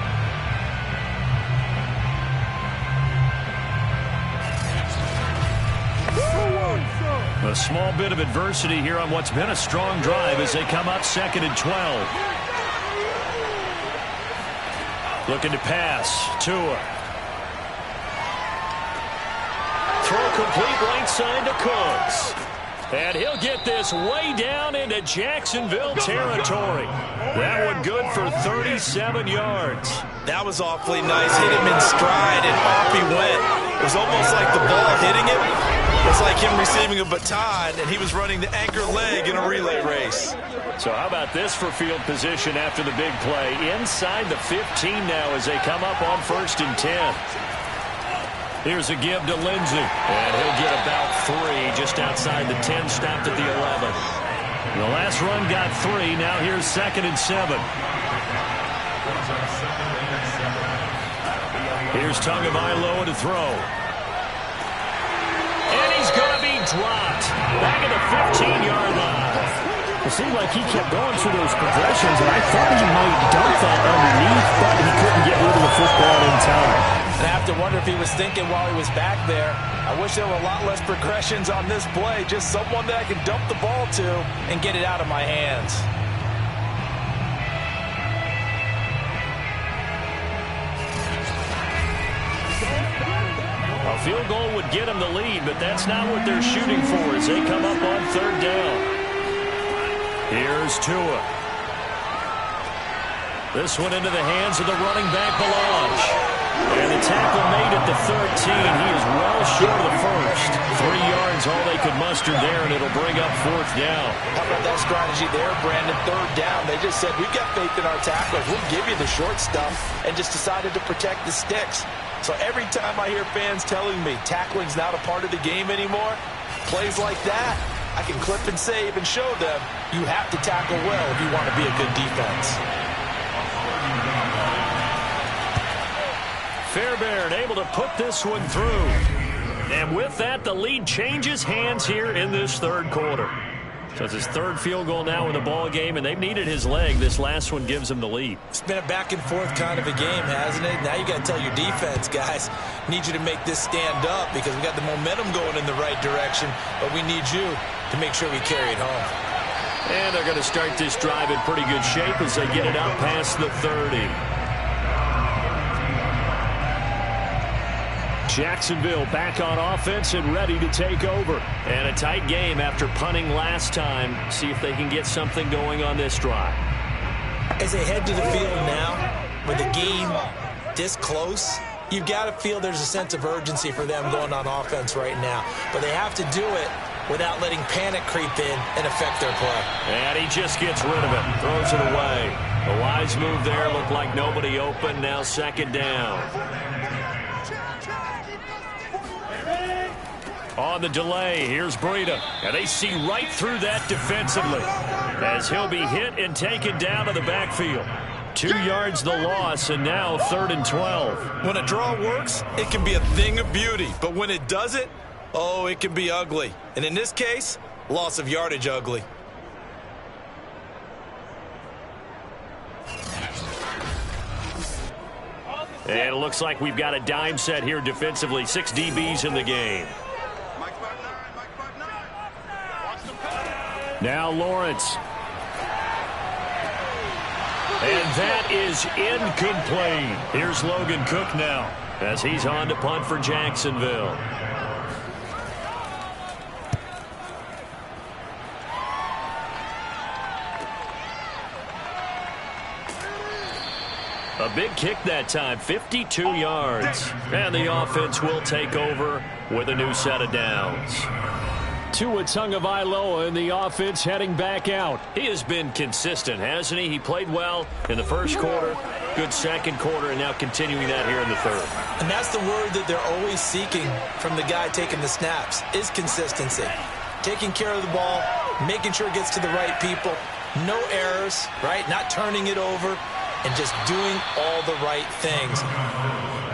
[SPEAKER 2] A small bit of adversity here on what's been a strong drive as they come up 2nd and 12. Looking to pass. Tua. Throw complete right side to Cooks. And he'll get this way down into Jacksonville territory. That one good for 37 yards.
[SPEAKER 3] That was awfully nice. Hit him in stride, and off he went. It was almost like the ball hitting him. It's like him receiving a baton, and he was running the anchor leg in a relay race.
[SPEAKER 2] So how about this for field position after the big play? Inside the 15 now as they come up on 1st and 10. Here's a give to Lindsey, and he'll get about 3 just outside the 10, stopped at the 11. The last run got 3. Now here's 2nd and 7. Here's Tagovailoa to throw. And he's going to be dropped back at the 15-yard line.
[SPEAKER 6] It seemed like he kept going through those progressions, and I thought he might dump that underneath, but he couldn't get rid of the football in time.
[SPEAKER 3] I have to wonder if he was thinking while he was back there, I wish there were a lot less progressions on this play, just someone that I can dump the ball to and get it out of my hands.
[SPEAKER 2] A field goal would get him the lead, but that's not what they're shooting for as they come up on 3rd down. Here's Tua. This one into the hands of the running back, Belange. And the tackle made at the 13. He is well short of the first. 3 yards, all they could muster there, and it'll bring up 4th down.
[SPEAKER 3] How about that strategy there, Brandon? 3rd down. They just said, we've got faith in our tacklers. We'll give you the short stuff, and just decided to protect the sticks. So every time I hear fans telling me tackling's not a part of the game anymore, plays like that, I can clip and save and show them you have to tackle well if you want to be a good defense.
[SPEAKER 2] Fairbairn able to put this one through. And with that, the lead changes hands here in this 3rd quarter. So it's his 3rd field goal now in the ball game, and they've needed his leg. This last one gives him the lead.
[SPEAKER 3] It's been a back-and-forth kind of a game, hasn't it? Now you got to tell your defense, guys, need you to make this stand up because we got the momentum going in the right direction, but we need you to make sure we carry it home.
[SPEAKER 2] And they're going to start this drive in pretty good shape as they get it out past the 30. Jacksonville back on offense and ready to take over. And a tight game after punting last time. See if they can get something going on this drive.
[SPEAKER 3] As they head to the field now, with the game this close, you've got to feel there's a sense of urgency for them going on offense right now. But they have to do it without letting panic creep in and affect their play.
[SPEAKER 2] And he just gets rid of it, throws it away. A wise move there, looked like nobody open, now 2nd down. On the delay, here's Breida. And they see right through that defensively as he'll be hit and taken down to the backfield. 2 yards the loss, and now 3rd and 12.
[SPEAKER 3] When a draw works, it can be a thing of beauty. But when it doesn't, oh, it can be ugly. And in this case, loss of yardage ugly.
[SPEAKER 2] And it looks like we've got a dime set here defensively. 6 DBs in the game. Now Lawrence. And that is incomplete. Here's Logan Cook now as he's on to punt for Jacksonville. A big kick that time, 52 yards. And the offense will take over with a new set of downs.
[SPEAKER 6] Tua Tagovailoa in the offense heading back out.
[SPEAKER 2] He has been consistent, hasn't he? He played well in the first quarter, good second quarter, and now continuing that here in the third.
[SPEAKER 3] And that's the word that they're always seeking from the guy taking the snaps, is consistency. Taking care of the ball, making sure it gets to the right people, no errors, right? Not turning it over, and just doing all the right things.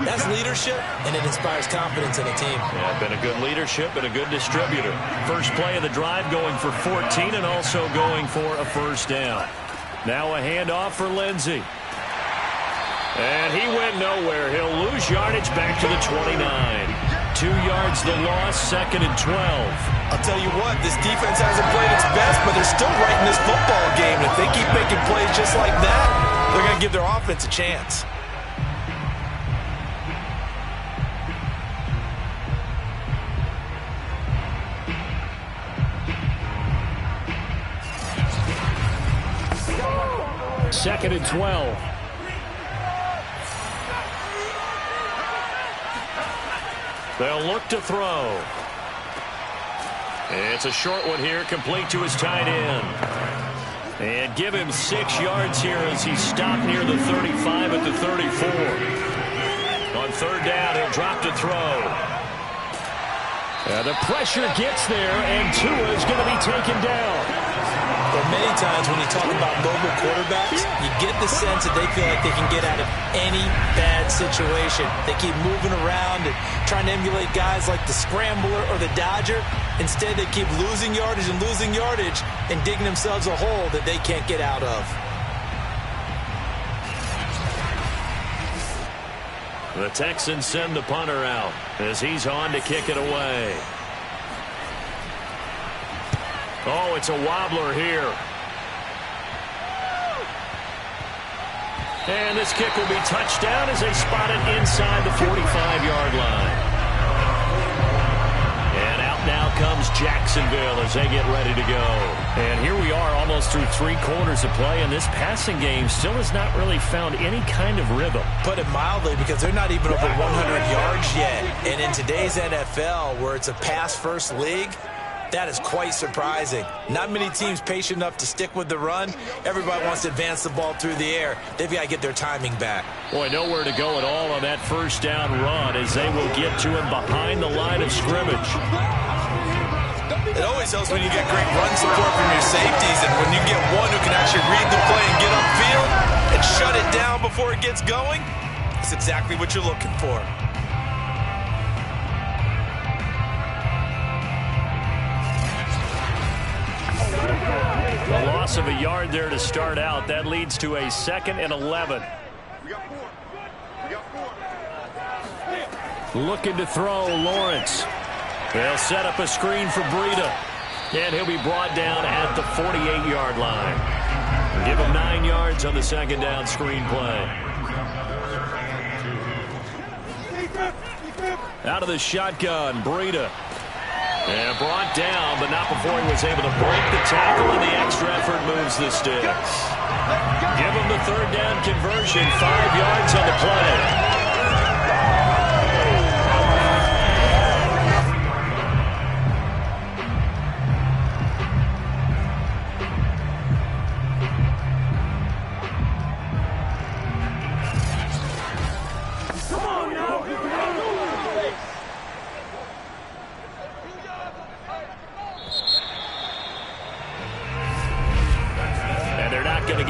[SPEAKER 3] That's leadership, and it inspires confidence in a team.
[SPEAKER 2] Yeah, been a good leadership and a good distributor. First play of the drive going for 14 and also going for a first down. Now a handoff for Lindsey. And he went nowhere. He'll lose yardage back to the 29. 2 yards the loss, 2nd and 12.
[SPEAKER 3] I'll tell you what, this defense hasn't played its best, but they're still right in this football game. And if they keep making plays just like that, they're going to give their offense a chance.
[SPEAKER 6] Second and 12.
[SPEAKER 2] They'll look to throw. It's a short one here, complete to his tight end. And give him 6 yards here as he stopped near the 35 at the 34. On third down, he'll drop to throw.
[SPEAKER 6] The pressure gets there, and Tua is going to be taken down.
[SPEAKER 3] But many times when you talk about mobile quarterbacks, you get the sense that they feel like they can get out of any bad situation. They keep moving around and trying to emulate guys like the scrambler or the dodger. Instead, they keep losing yardage and digging themselves a hole that they can't get out of.
[SPEAKER 2] The Texans send the punter out as he's on to kick it away. Oh, it's a wobbler here. And this kick will be touchdown as they spot it inside the 45-yard line. And out now comes Jacksonville as they get ready to go. And here we are almost through 3 quarters of play, and this passing game still has not really found any kind of rhythm.
[SPEAKER 3] Put it mildly, because they're not even over 100 yards yet. And in today's NFL, where it's a pass-first league, that is quite surprising. Not many teams patient enough to stick with the run. Everybody wants to advance the ball through the air. They've got to get their timing back.
[SPEAKER 2] Boy, nowhere to go at all on that first down run as they will get to him behind the line of scrimmage.
[SPEAKER 3] It always helps when you get great run support from your safeties, and when you get one who can actually read the play and get upfield and shut it down before it gets going, that's exactly what you're looking for.
[SPEAKER 2] A loss of a yard there to start out. That leads to a 2nd and 11.
[SPEAKER 6] Looking to throw, Lawrence.
[SPEAKER 2] They'll set up a screen for Breida. And he'll be brought down at the 48-yard line. Give him 9 yards on the 2nd down screen play. Out of the shotgun, Breida. And brought down, but not before he was able to break the tackle, and the extra effort moves the sticks. Give him the 3rd down conversion, 5 yards on the play.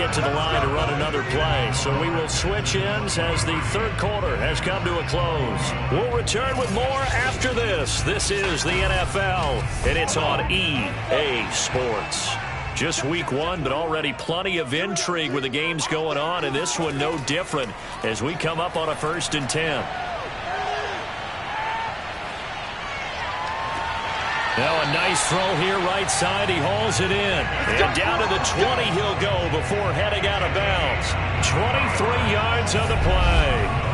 [SPEAKER 2] To the line to run another play. So we will switch ends as the 3rd quarter has come to a close. We'll return with more after this. This is the NFL, and it's on EA Sports. Just week 1, but already plenty of intrigue with the games going on, and this one no different as we come up on a 1st and 10. Now a nice throw here right side. He hauls it in. And down to the 20 he'll go before heading out of bounds. 23 yards on the play.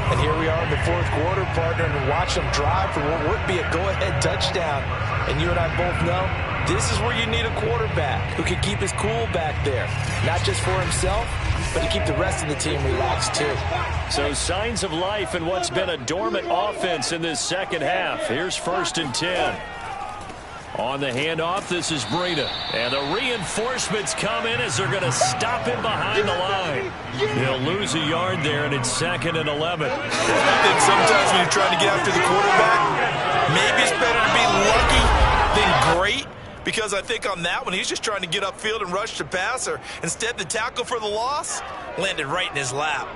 [SPEAKER 3] And here we are in the 4th quarter, partner, and watch them drive for what would be a go-ahead touchdown. And you and I both know This is where you need a quarterback who can keep his cool back there. Not just for himself, but to keep the rest of the team relaxed too.
[SPEAKER 2] So signs of life in what's been a dormant offense in this second half. Here's 1st and 10. On the handoff, this is Breida. And the reinforcements come in as they're going to stop him behind the line. He'll lose a yard there, and it's 2nd and 11.
[SPEAKER 3] I think sometimes when you're trying to get after the quarterback, maybe it's better to be lucky than great. Because I think on that one, he's just trying to get upfield and rush the passer. Instead, the tackle for the loss landed right in his lap.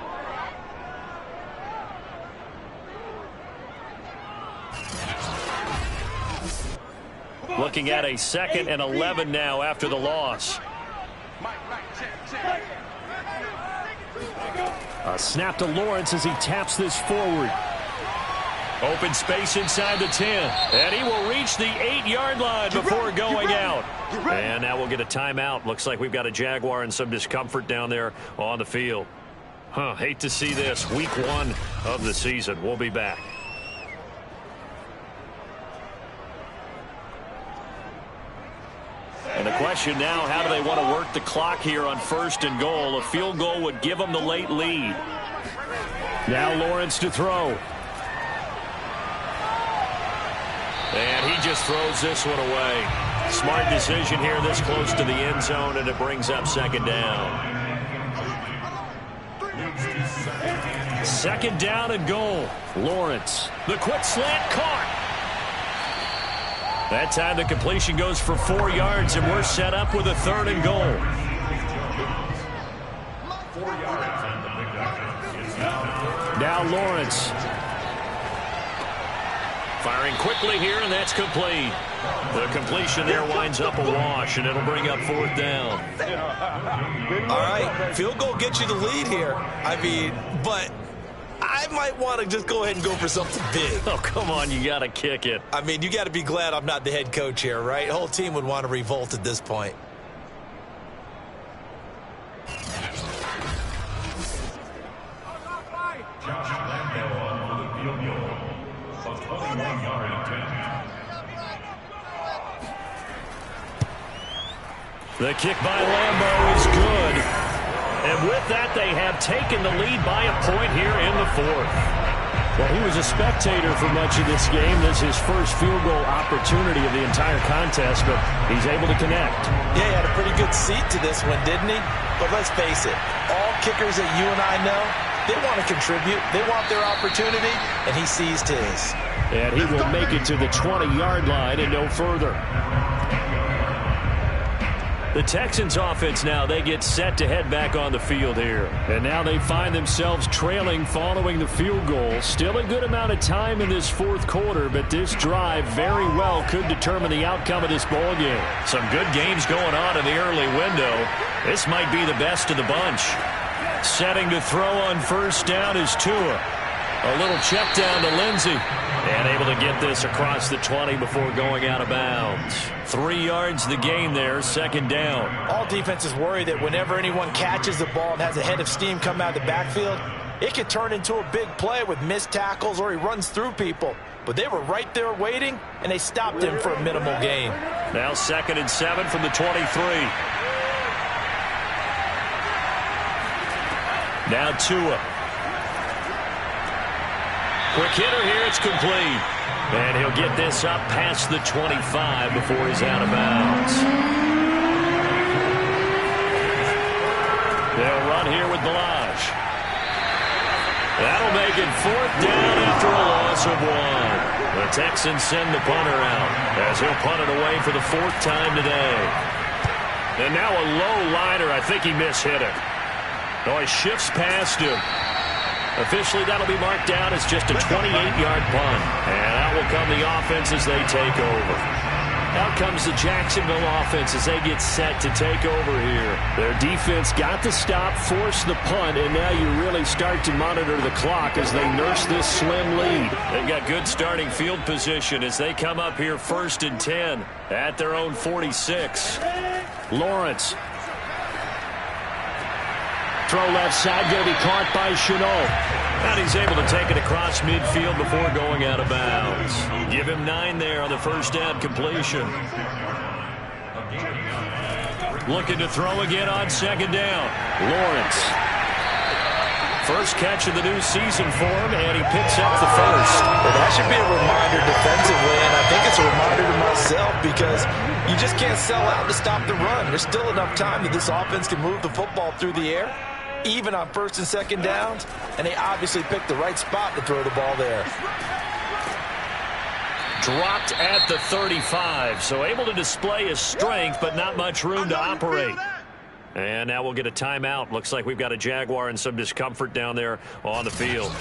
[SPEAKER 2] Looking at a 2nd and 11 now after the loss. A snap to Lawrence as he taps this forward. Open space inside the 10. And he will reach the 8-yard line before going out. And now we'll get a timeout. Looks like we've got a Jaguar and some discomfort down there on the field. Hate to see this. Week 1 of the season. We'll be back. And the question now, how do they want to work the clock here on 1st and goal? A field goal would give them the late lead. Now Lawrence to throw. And he just throws this one away. Smart decision here this close to the end zone, and it brings up 2nd down. 2nd down and goal. Lawrence. The quick slant caught. That time the completion goes for 4 yards, and we're set up with a 3rd and goal. Now Lawrence. Firing quickly here, and that's complete. The completion there winds up a wash, and it'll bring up 4th down.
[SPEAKER 3] All right, field goal gets you the lead here. I mean, but I might want to just go ahead and go for something big.
[SPEAKER 2] Oh, come on, you got to kick it.
[SPEAKER 3] I mean, you got to be glad I'm not the head coach here, right? The whole team would want to revolt at this point.
[SPEAKER 2] The kick by Lambo is good. And with that, they have taken the lead by a point here in the 4th.
[SPEAKER 6] Well, he was a spectator for much of this game. This is his first field goal opportunity of the entire contest, but he's able to connect.
[SPEAKER 3] Yeah, he had a pretty good seat to this one, didn't he? But let's face it, all kickers that you and I know, they want to contribute. They want their opportunity, and he seized his.
[SPEAKER 6] And he will make it to the 20-yard line and no further.
[SPEAKER 2] The Texans offense now, they get set to head back on the field here.
[SPEAKER 6] And now they find themselves trailing following the field goal. Still a good amount of time in this 4th quarter, but this drive very well could determine the outcome of this ball game.
[SPEAKER 2] Some good games going on in the early window. This might be the best of the bunch. Setting to throw on 1st down is Tua. A little check down to Lindsey. And able to get this across the 20 before going out of bounds. 3 yards the gain there, 2nd down.
[SPEAKER 3] All defenses worry that whenever anyone catches the ball and has a head of steam come out of the backfield, it could turn into a big play with missed tackles or he runs through people. But they were right there waiting, and they stopped him for a minimal gain.
[SPEAKER 2] Now 2nd and 7 from the 23. Now Tua. Quick hitter here, it's complete. And he'll get this up past the 25 before he's out of bounds. They'll run here with Balaj. That'll make it 4th down after a loss of 1. The Texans send the punter out as he'll punt it away for the 4th time today. And now a low liner. I think he mishit it. Oh, he shifts past him. Officially, that'll be marked down as just a 28-yard punt. And out will come the offense as they take over. Out comes the Jacksonville offense as they get set to take over here.
[SPEAKER 6] Their defense got the stop, forced the punt, and now you really start to monitor the clock as they nurse this slim lead.
[SPEAKER 2] They've got good starting field position as they come up here 1st and 10 at their own 46.
[SPEAKER 6] Lawrence. Throw left side, going to be caught by Chenault.
[SPEAKER 2] And he's able to take it across midfield before going out of bounds. Give him 9 there on the 1st down completion.
[SPEAKER 6] Looking to throw again on second down. Lawrence. First catch of the new season for him, and he picks up the first.
[SPEAKER 3] Well, that should be a reminder defensively, and I think it's a reminder to myself because you just can't sell out to stop the run. There's still enough time that this offense can move the football through the air, even on first and second downs, and they obviously picked the right spot to throw the ball there.
[SPEAKER 6] Dropped at the 35, so able to display his strength, but not much room to operate. And now we'll get a timeout. Looks like we've got a Jaguar and some discomfort down there on the field.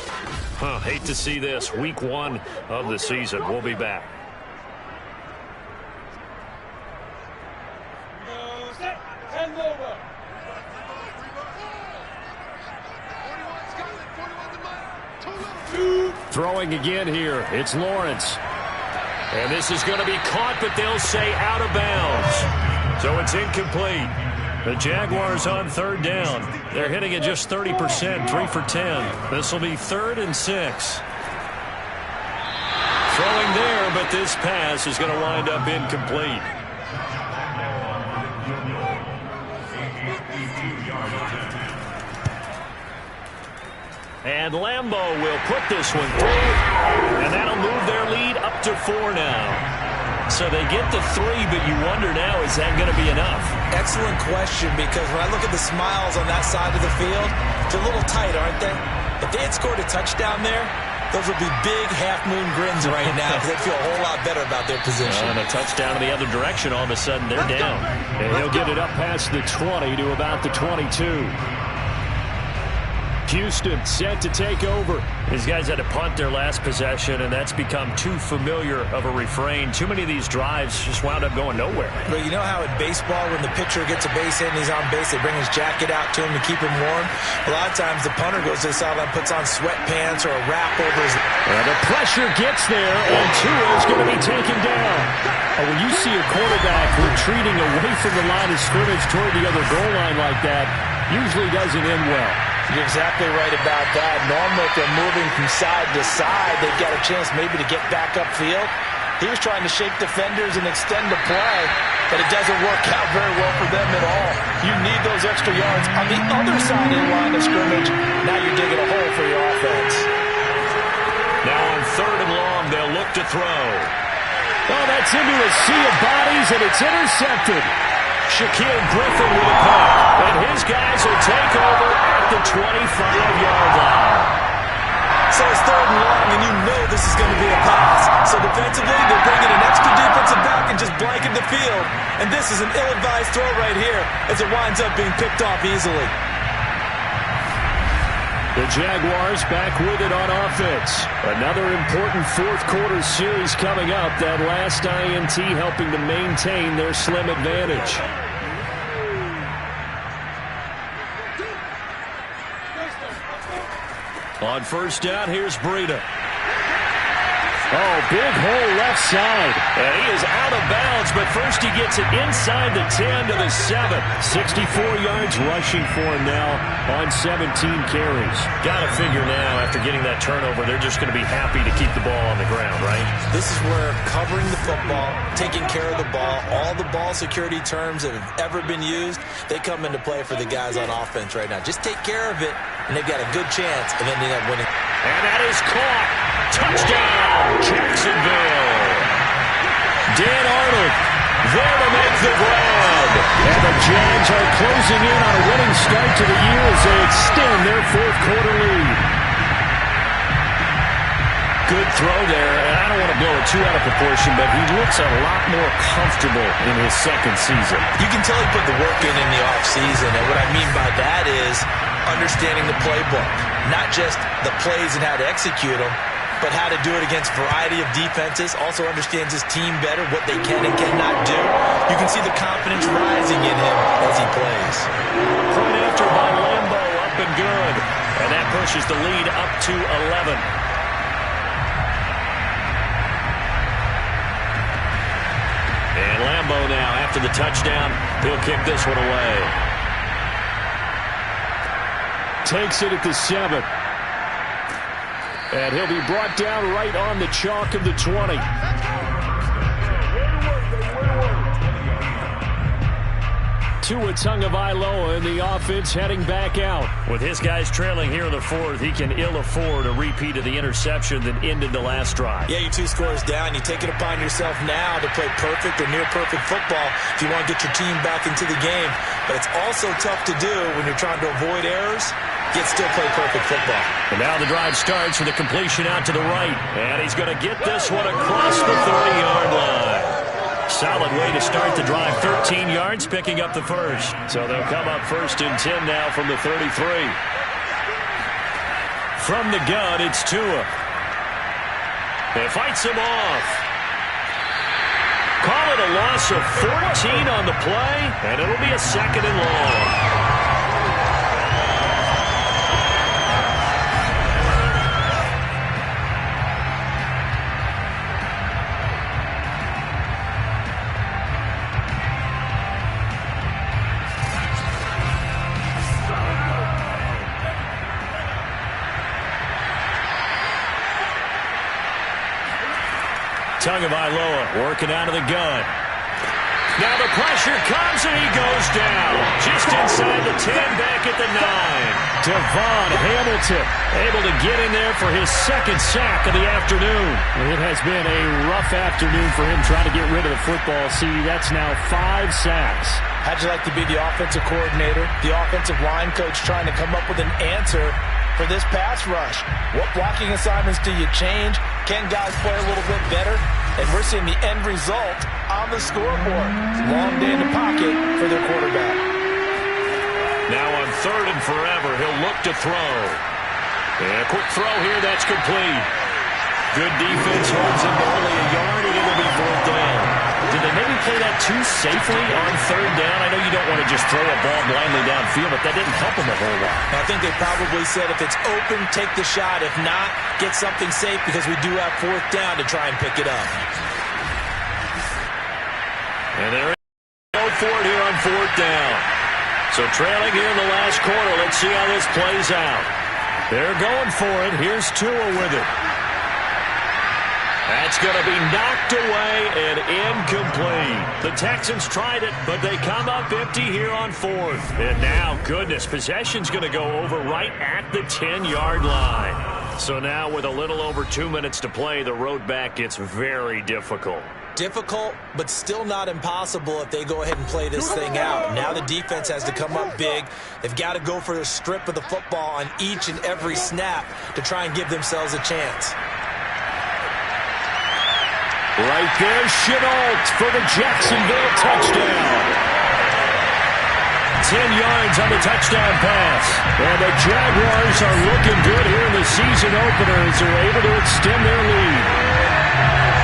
[SPEAKER 6] Hate to see this. Week 1 of the season. We'll be back. Throwing again here. It's Lawrence. And this is going to be caught, but they'll say out of bounds. So it's incomplete. The Jaguars on third down. They're hitting at just 30%, 3 for 10. This will be 3rd and 6. Throwing there, but this pass is going to wind up incomplete. And Lambo will put this one through, and that'll move their lead up to 4 now. So they get the 3, but you wonder now, is that going to be enough?
[SPEAKER 3] Excellent question, because when I look at the smiles on that side of the field, they're a little tight, aren't they? If they had scored a touchdown there, those would be big half-moon grins right now because they feel a whole lot better about their position.
[SPEAKER 6] And a touchdown in the other direction, all of a sudden they're down. And he'll get it up past the 20 to about the 22. Houston set to take over. These guys had to punt their last possession, and that's become too familiar of a refrain. Too many of these drives just wound up going nowhere.
[SPEAKER 3] But you know how in baseball, when the pitcher gets a base hit and he's on base, they bring his jacket out to him to keep him warm? A lot of times the punter goes to the sideline, puts on sweatpants or a wrap over his...
[SPEAKER 6] The pressure gets there, and Tua is going to be taken down. When you see a quarterback retreating away from the line of scrimmage toward the other goal line like that, usually doesn't end well.
[SPEAKER 3] You're exactly right about that. Normally, if they're moving from side to side, they've got a chance maybe to get back upfield. He was trying to shake defenders and extend the play, but it doesn't work out very well for them at all. You need those extra yards on the other side of the line of scrimmage. Now you're digging a hole for your offense.
[SPEAKER 6] Now on 3rd and long, they'll look to throw. Oh, that's into a sea of bodies, and it's intercepted. Shaquille Griffin with a punt, and his guys will take over at the 25-yard line.
[SPEAKER 3] So it's 3rd and long, and you know this is going to be a pass. So defensively, they're bringing an extra defensive back and just blanket the field. And this is an ill-advised throw right here as it winds up being picked off easily.
[SPEAKER 6] The Jaguars back with it on offense. Another important fourth-quarter series coming up. That last INT helping to maintain their slim advantage. On first down, here's Breida. Oh, big hole left side. And he is out of bounds, but first he gets it inside the 10 to the 7. 64 yards rushing for him now on 17 carries. Got to figure now, after getting that turnover, they're just going to be happy to keep the ball on the ground, right?
[SPEAKER 3] This is where covering the football, taking care of the ball, all the ball security terms that have ever been used, they come into play for the guys on offense right now. Just take care of it, and they've got a good chance of ending up winning.
[SPEAKER 6] And that is caught. Touchdown, Jacksonville. Dan Arnold there to make the grab. And the Jags are closing in on a winning start to the year as they extend their fourth-quarter lead. Good throw there, and I don't want to blow it too out of proportion, but he looks a lot more comfortable in his second season.
[SPEAKER 3] You can tell he put the work in the offseason, and what I mean by that is understanding the playbook, not just the plays and how to execute them, but how to do it against a variety of defenses. Also understands his team better, what they can and cannot do. You can see the confidence rising in him as he plays.
[SPEAKER 6] Point after by Lambo, up and good. And that pushes the lead up to 11. And Lambo now, after the touchdown, he'll kick this one away. Takes it at the 7. And he'll be brought down right on the chalk of the 20. Tua Tagovailoa in the offense heading back out.
[SPEAKER 2] With his guys trailing here in the fourth, he can ill afford a repeat of the interception that ended the last drive.
[SPEAKER 3] Yeah, you're 2 scores down. You take it upon yourself now to play perfect or near-perfect football if you want to get your team back into the game. But it's also tough to do when you're trying to avoid errors, yet still play perfect football.
[SPEAKER 2] And now the drive starts with a completion out to the right. And he's going to get this one across the 30-yard line. Solid way to start the drive. 13 yards, picking up the first. So they'll come up 1st and 10 now from the 33. From the gun, it's Tua. He fights him off. Call it a loss of 14 on the play, and it'll be a 2nd and long. Tagovailoa working out of the gun. Now the pressure comes and he goes down. Just inside the 10, back at the 9.
[SPEAKER 6] Devon Hamilton
[SPEAKER 2] Able to get in there for his 2nd sack of the afternoon.
[SPEAKER 6] It has been a rough afternoon for him trying to get rid of the football. See, that's now 5 sacks.
[SPEAKER 3] How'd you like to be the offensive coordinator, the offensive line coach trying to come up with an answer for this pass rush? What blocking assignments do you change? Can guys play a little bit better? And we're seeing the end result on the scoreboard. Long day in the pocket for their quarterback.
[SPEAKER 2] Now on 3rd and forever, he'll look to throw. And a quick throw here, that's complete. Good defense holds him to only a yard, and it'll be 4th down. Did they maybe play that too safely on 3rd down? I know you don't want to just throw a ball blindly downfield, but that didn't help him a whole lot.
[SPEAKER 3] I think they probably said if it's open, take the shot. If not, get something safe because we do have 4th down to try and pick it up.
[SPEAKER 2] And there go for it here on 4th down. So trailing here in the last quarter, let's see how this plays out. They're going for it. Here's Tua with it. That's going to be knocked away and incomplete. The Texans tried it, but they come up empty here on 4th. And now, goodness, possession's going to go over right at the 10-yard line. So now with a little over 2 minutes to play, the road back gets very difficult.
[SPEAKER 3] Difficult, but still not impossible if they go ahead and play this thing out. Now the defense has to come up big. They've got to go for the strip of the football on each and every snap to try and give themselves a chance.
[SPEAKER 6] Right there, Shenault for the Jacksonville touchdown.
[SPEAKER 2] 10 yards on the touchdown pass.
[SPEAKER 6] And the Jaguars are looking good here in the season opener as they're able to extend their lead.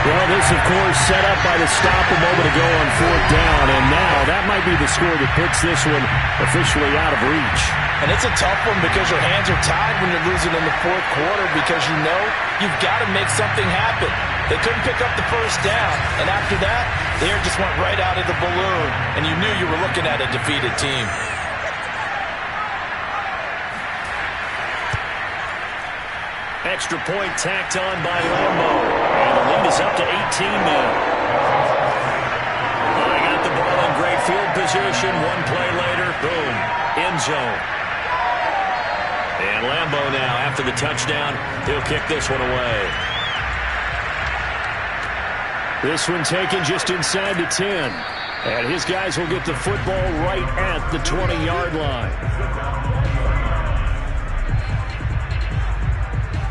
[SPEAKER 6] Well, this, of course, set up by the stop a moment ago on 4th down, and now that might be the score that puts this one officially out of reach.
[SPEAKER 3] And it's a tough one because your hands are tied when you're losing in the 4th quarter because you know you've got to make something happen. They couldn't pick up the 1st down, and after that, the air just went right out of the balloon, and you knew you were looking at a defeated team.
[SPEAKER 2] Extra point tacked on by Lambo. And the lead is up to 18 now. I got the ball in great field position. One play later, boom, end zone. And Lambo now, after the touchdown, he'll kick this one away.
[SPEAKER 6] This one taken just inside the 10. And his guys will get the football right at the 20-yard line.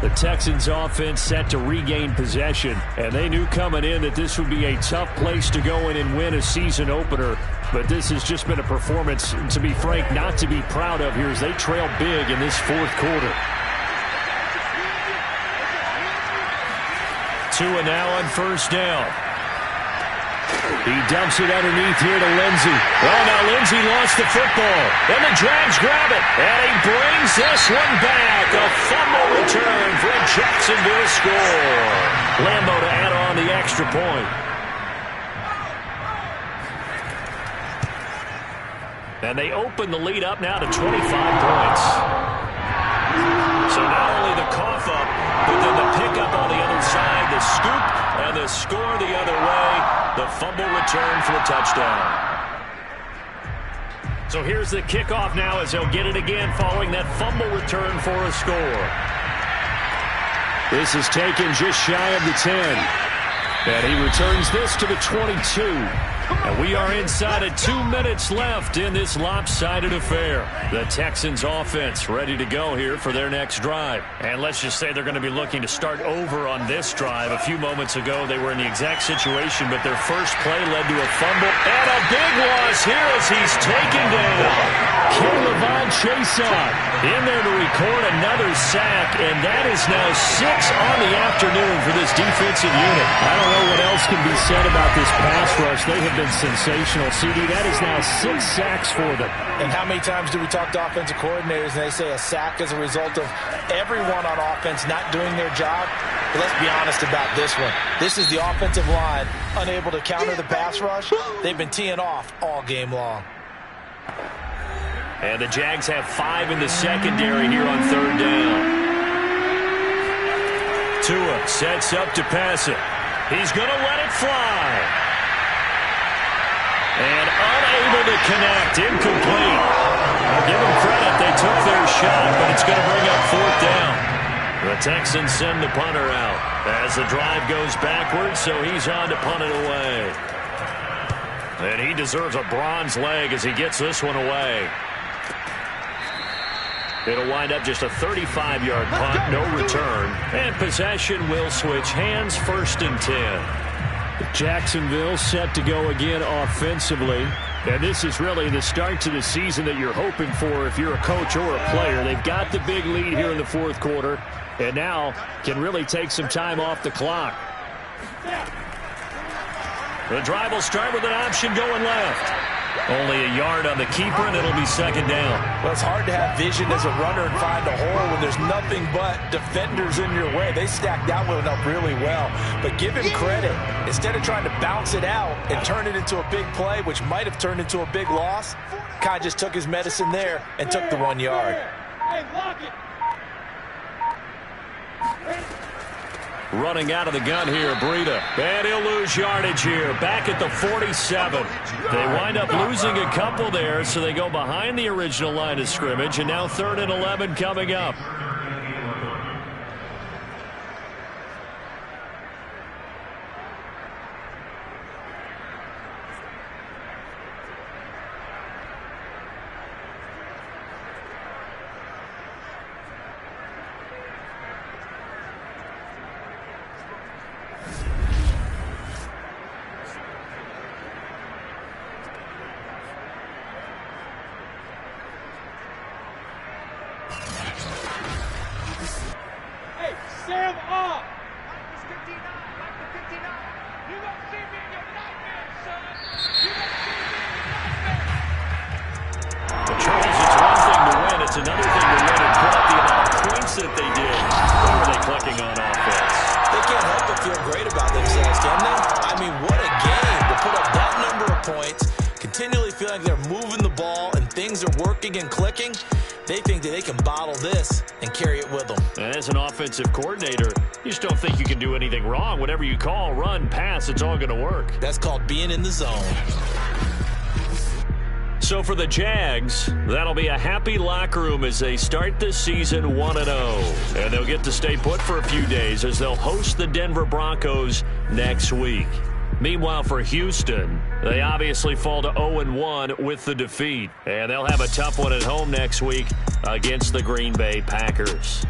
[SPEAKER 6] The Texans offense set to regain possession, and they knew coming in that this would be a tough place to go in and win a season opener. But this has just been a performance, to be frank, not to be proud of here as they trail big in this 4th quarter.
[SPEAKER 2] Tua now on 1st down.
[SPEAKER 6] He dumps it underneath here to Lindsey.
[SPEAKER 2] Well, now Lindsey lost the football. And the Jags grab it. And he brings this one back. A fumble return for a Jacksonville score. Lambo to add on the extra point. And they open the lead up now to 25 points. So not only the cough up, but then the pickup on the other side, the scoop, and the score the other way. The fumble return for a touchdown. So here's the kickoff now as he'll get it again following that fumble return for a score. This is taken just shy of the 10. And he returns this to the 22. And we are inside of 2 minutes left in this lopsided affair. The Texans offense ready to go here for their next drive. And let's just say they're going to be looking to start over on this drive. A few moments ago, they were in the exact situation, but their first play led to a fumble. And a big loss here as he's taken down. K'Lavon Chaisson in there to record another sack, and that is now 6 on the afternoon for this defensive unit.
[SPEAKER 6] I don't know what else can be said about this pass rush. They have been sensational, CD. That is now 6 sacks for them.
[SPEAKER 3] And how many times do we talk to offensive coordinators and they say a sack is a result of everyone on offense not doing their job? But let's be honest about this one. This is the offensive line unable to counter the pass rush. They've been teeing off all game long.
[SPEAKER 2] And the Jags have 5 in the secondary here on third down. Tua sets up to pass it. He's going to let it fly. And unable to connect. Incomplete. I'll give them credit. They took their shot, but it's going to bring up fourth down. The Texans send the punter out as the drive goes backwards, so he's on to punt it away. And he deserves a bronze leg as he gets this one away. It'll wind up just a 35-yard punt, no return. And possession will switch hands, 1st and 10.
[SPEAKER 6] Jacksonville set to go again offensively. And this is really the start to the season that you're hoping for if you're a coach or a player. They've got the big lead here in the fourth quarter, and now can really take some time off the clock.
[SPEAKER 2] The drive will start with an option going left. Only a yard on the keeper, and it'll be 2nd down.
[SPEAKER 3] Well, it's hard to have vision as a runner and find a hole when there's nothing but defenders in your way. They stacked that one up really well. But give him credit. Instead of trying to bounce it out and turn it into a big play, which might have turned into a big loss, Kai just took his medicine there and took the 1 yard.
[SPEAKER 4] Hey, lock it.
[SPEAKER 2] Running out of the gun here, Breida. And he'll lose yardage here, back at the 47. They wind up losing a couple there, so they go behind the original line of scrimmage, and now 3rd and 11 coming up.
[SPEAKER 4] Sam up! Marcus 59, Marcus 59. You gonna see me in your nightmare, son! You gonna see me in your nightmare!
[SPEAKER 2] But Charles, it's one thing to win. It's another thing to win and put up the amount of points that they did. Where were they clicking on offense?
[SPEAKER 3] They can't help but feel great about themselves, can they? I mean, what a game to put up that number of points, continually feel like they're moving the ball and things are working and clicking. They think that they can bottle this and carry it with them.
[SPEAKER 2] And as an offensive coordinator, you just don't think you can do anything wrong. Whatever you call, run, pass, it's all going to work.
[SPEAKER 3] That's called being in the zone.
[SPEAKER 2] So for the Jags, that'll be a happy locker room as they start this season 1-0. And they'll get to stay put for a few days as they'll host the Denver Broncos next week. Meanwhile, for Houston, they obviously fall to 0-1 with the defeat. And they'll have a tough one at home next week against the Green Bay Packers.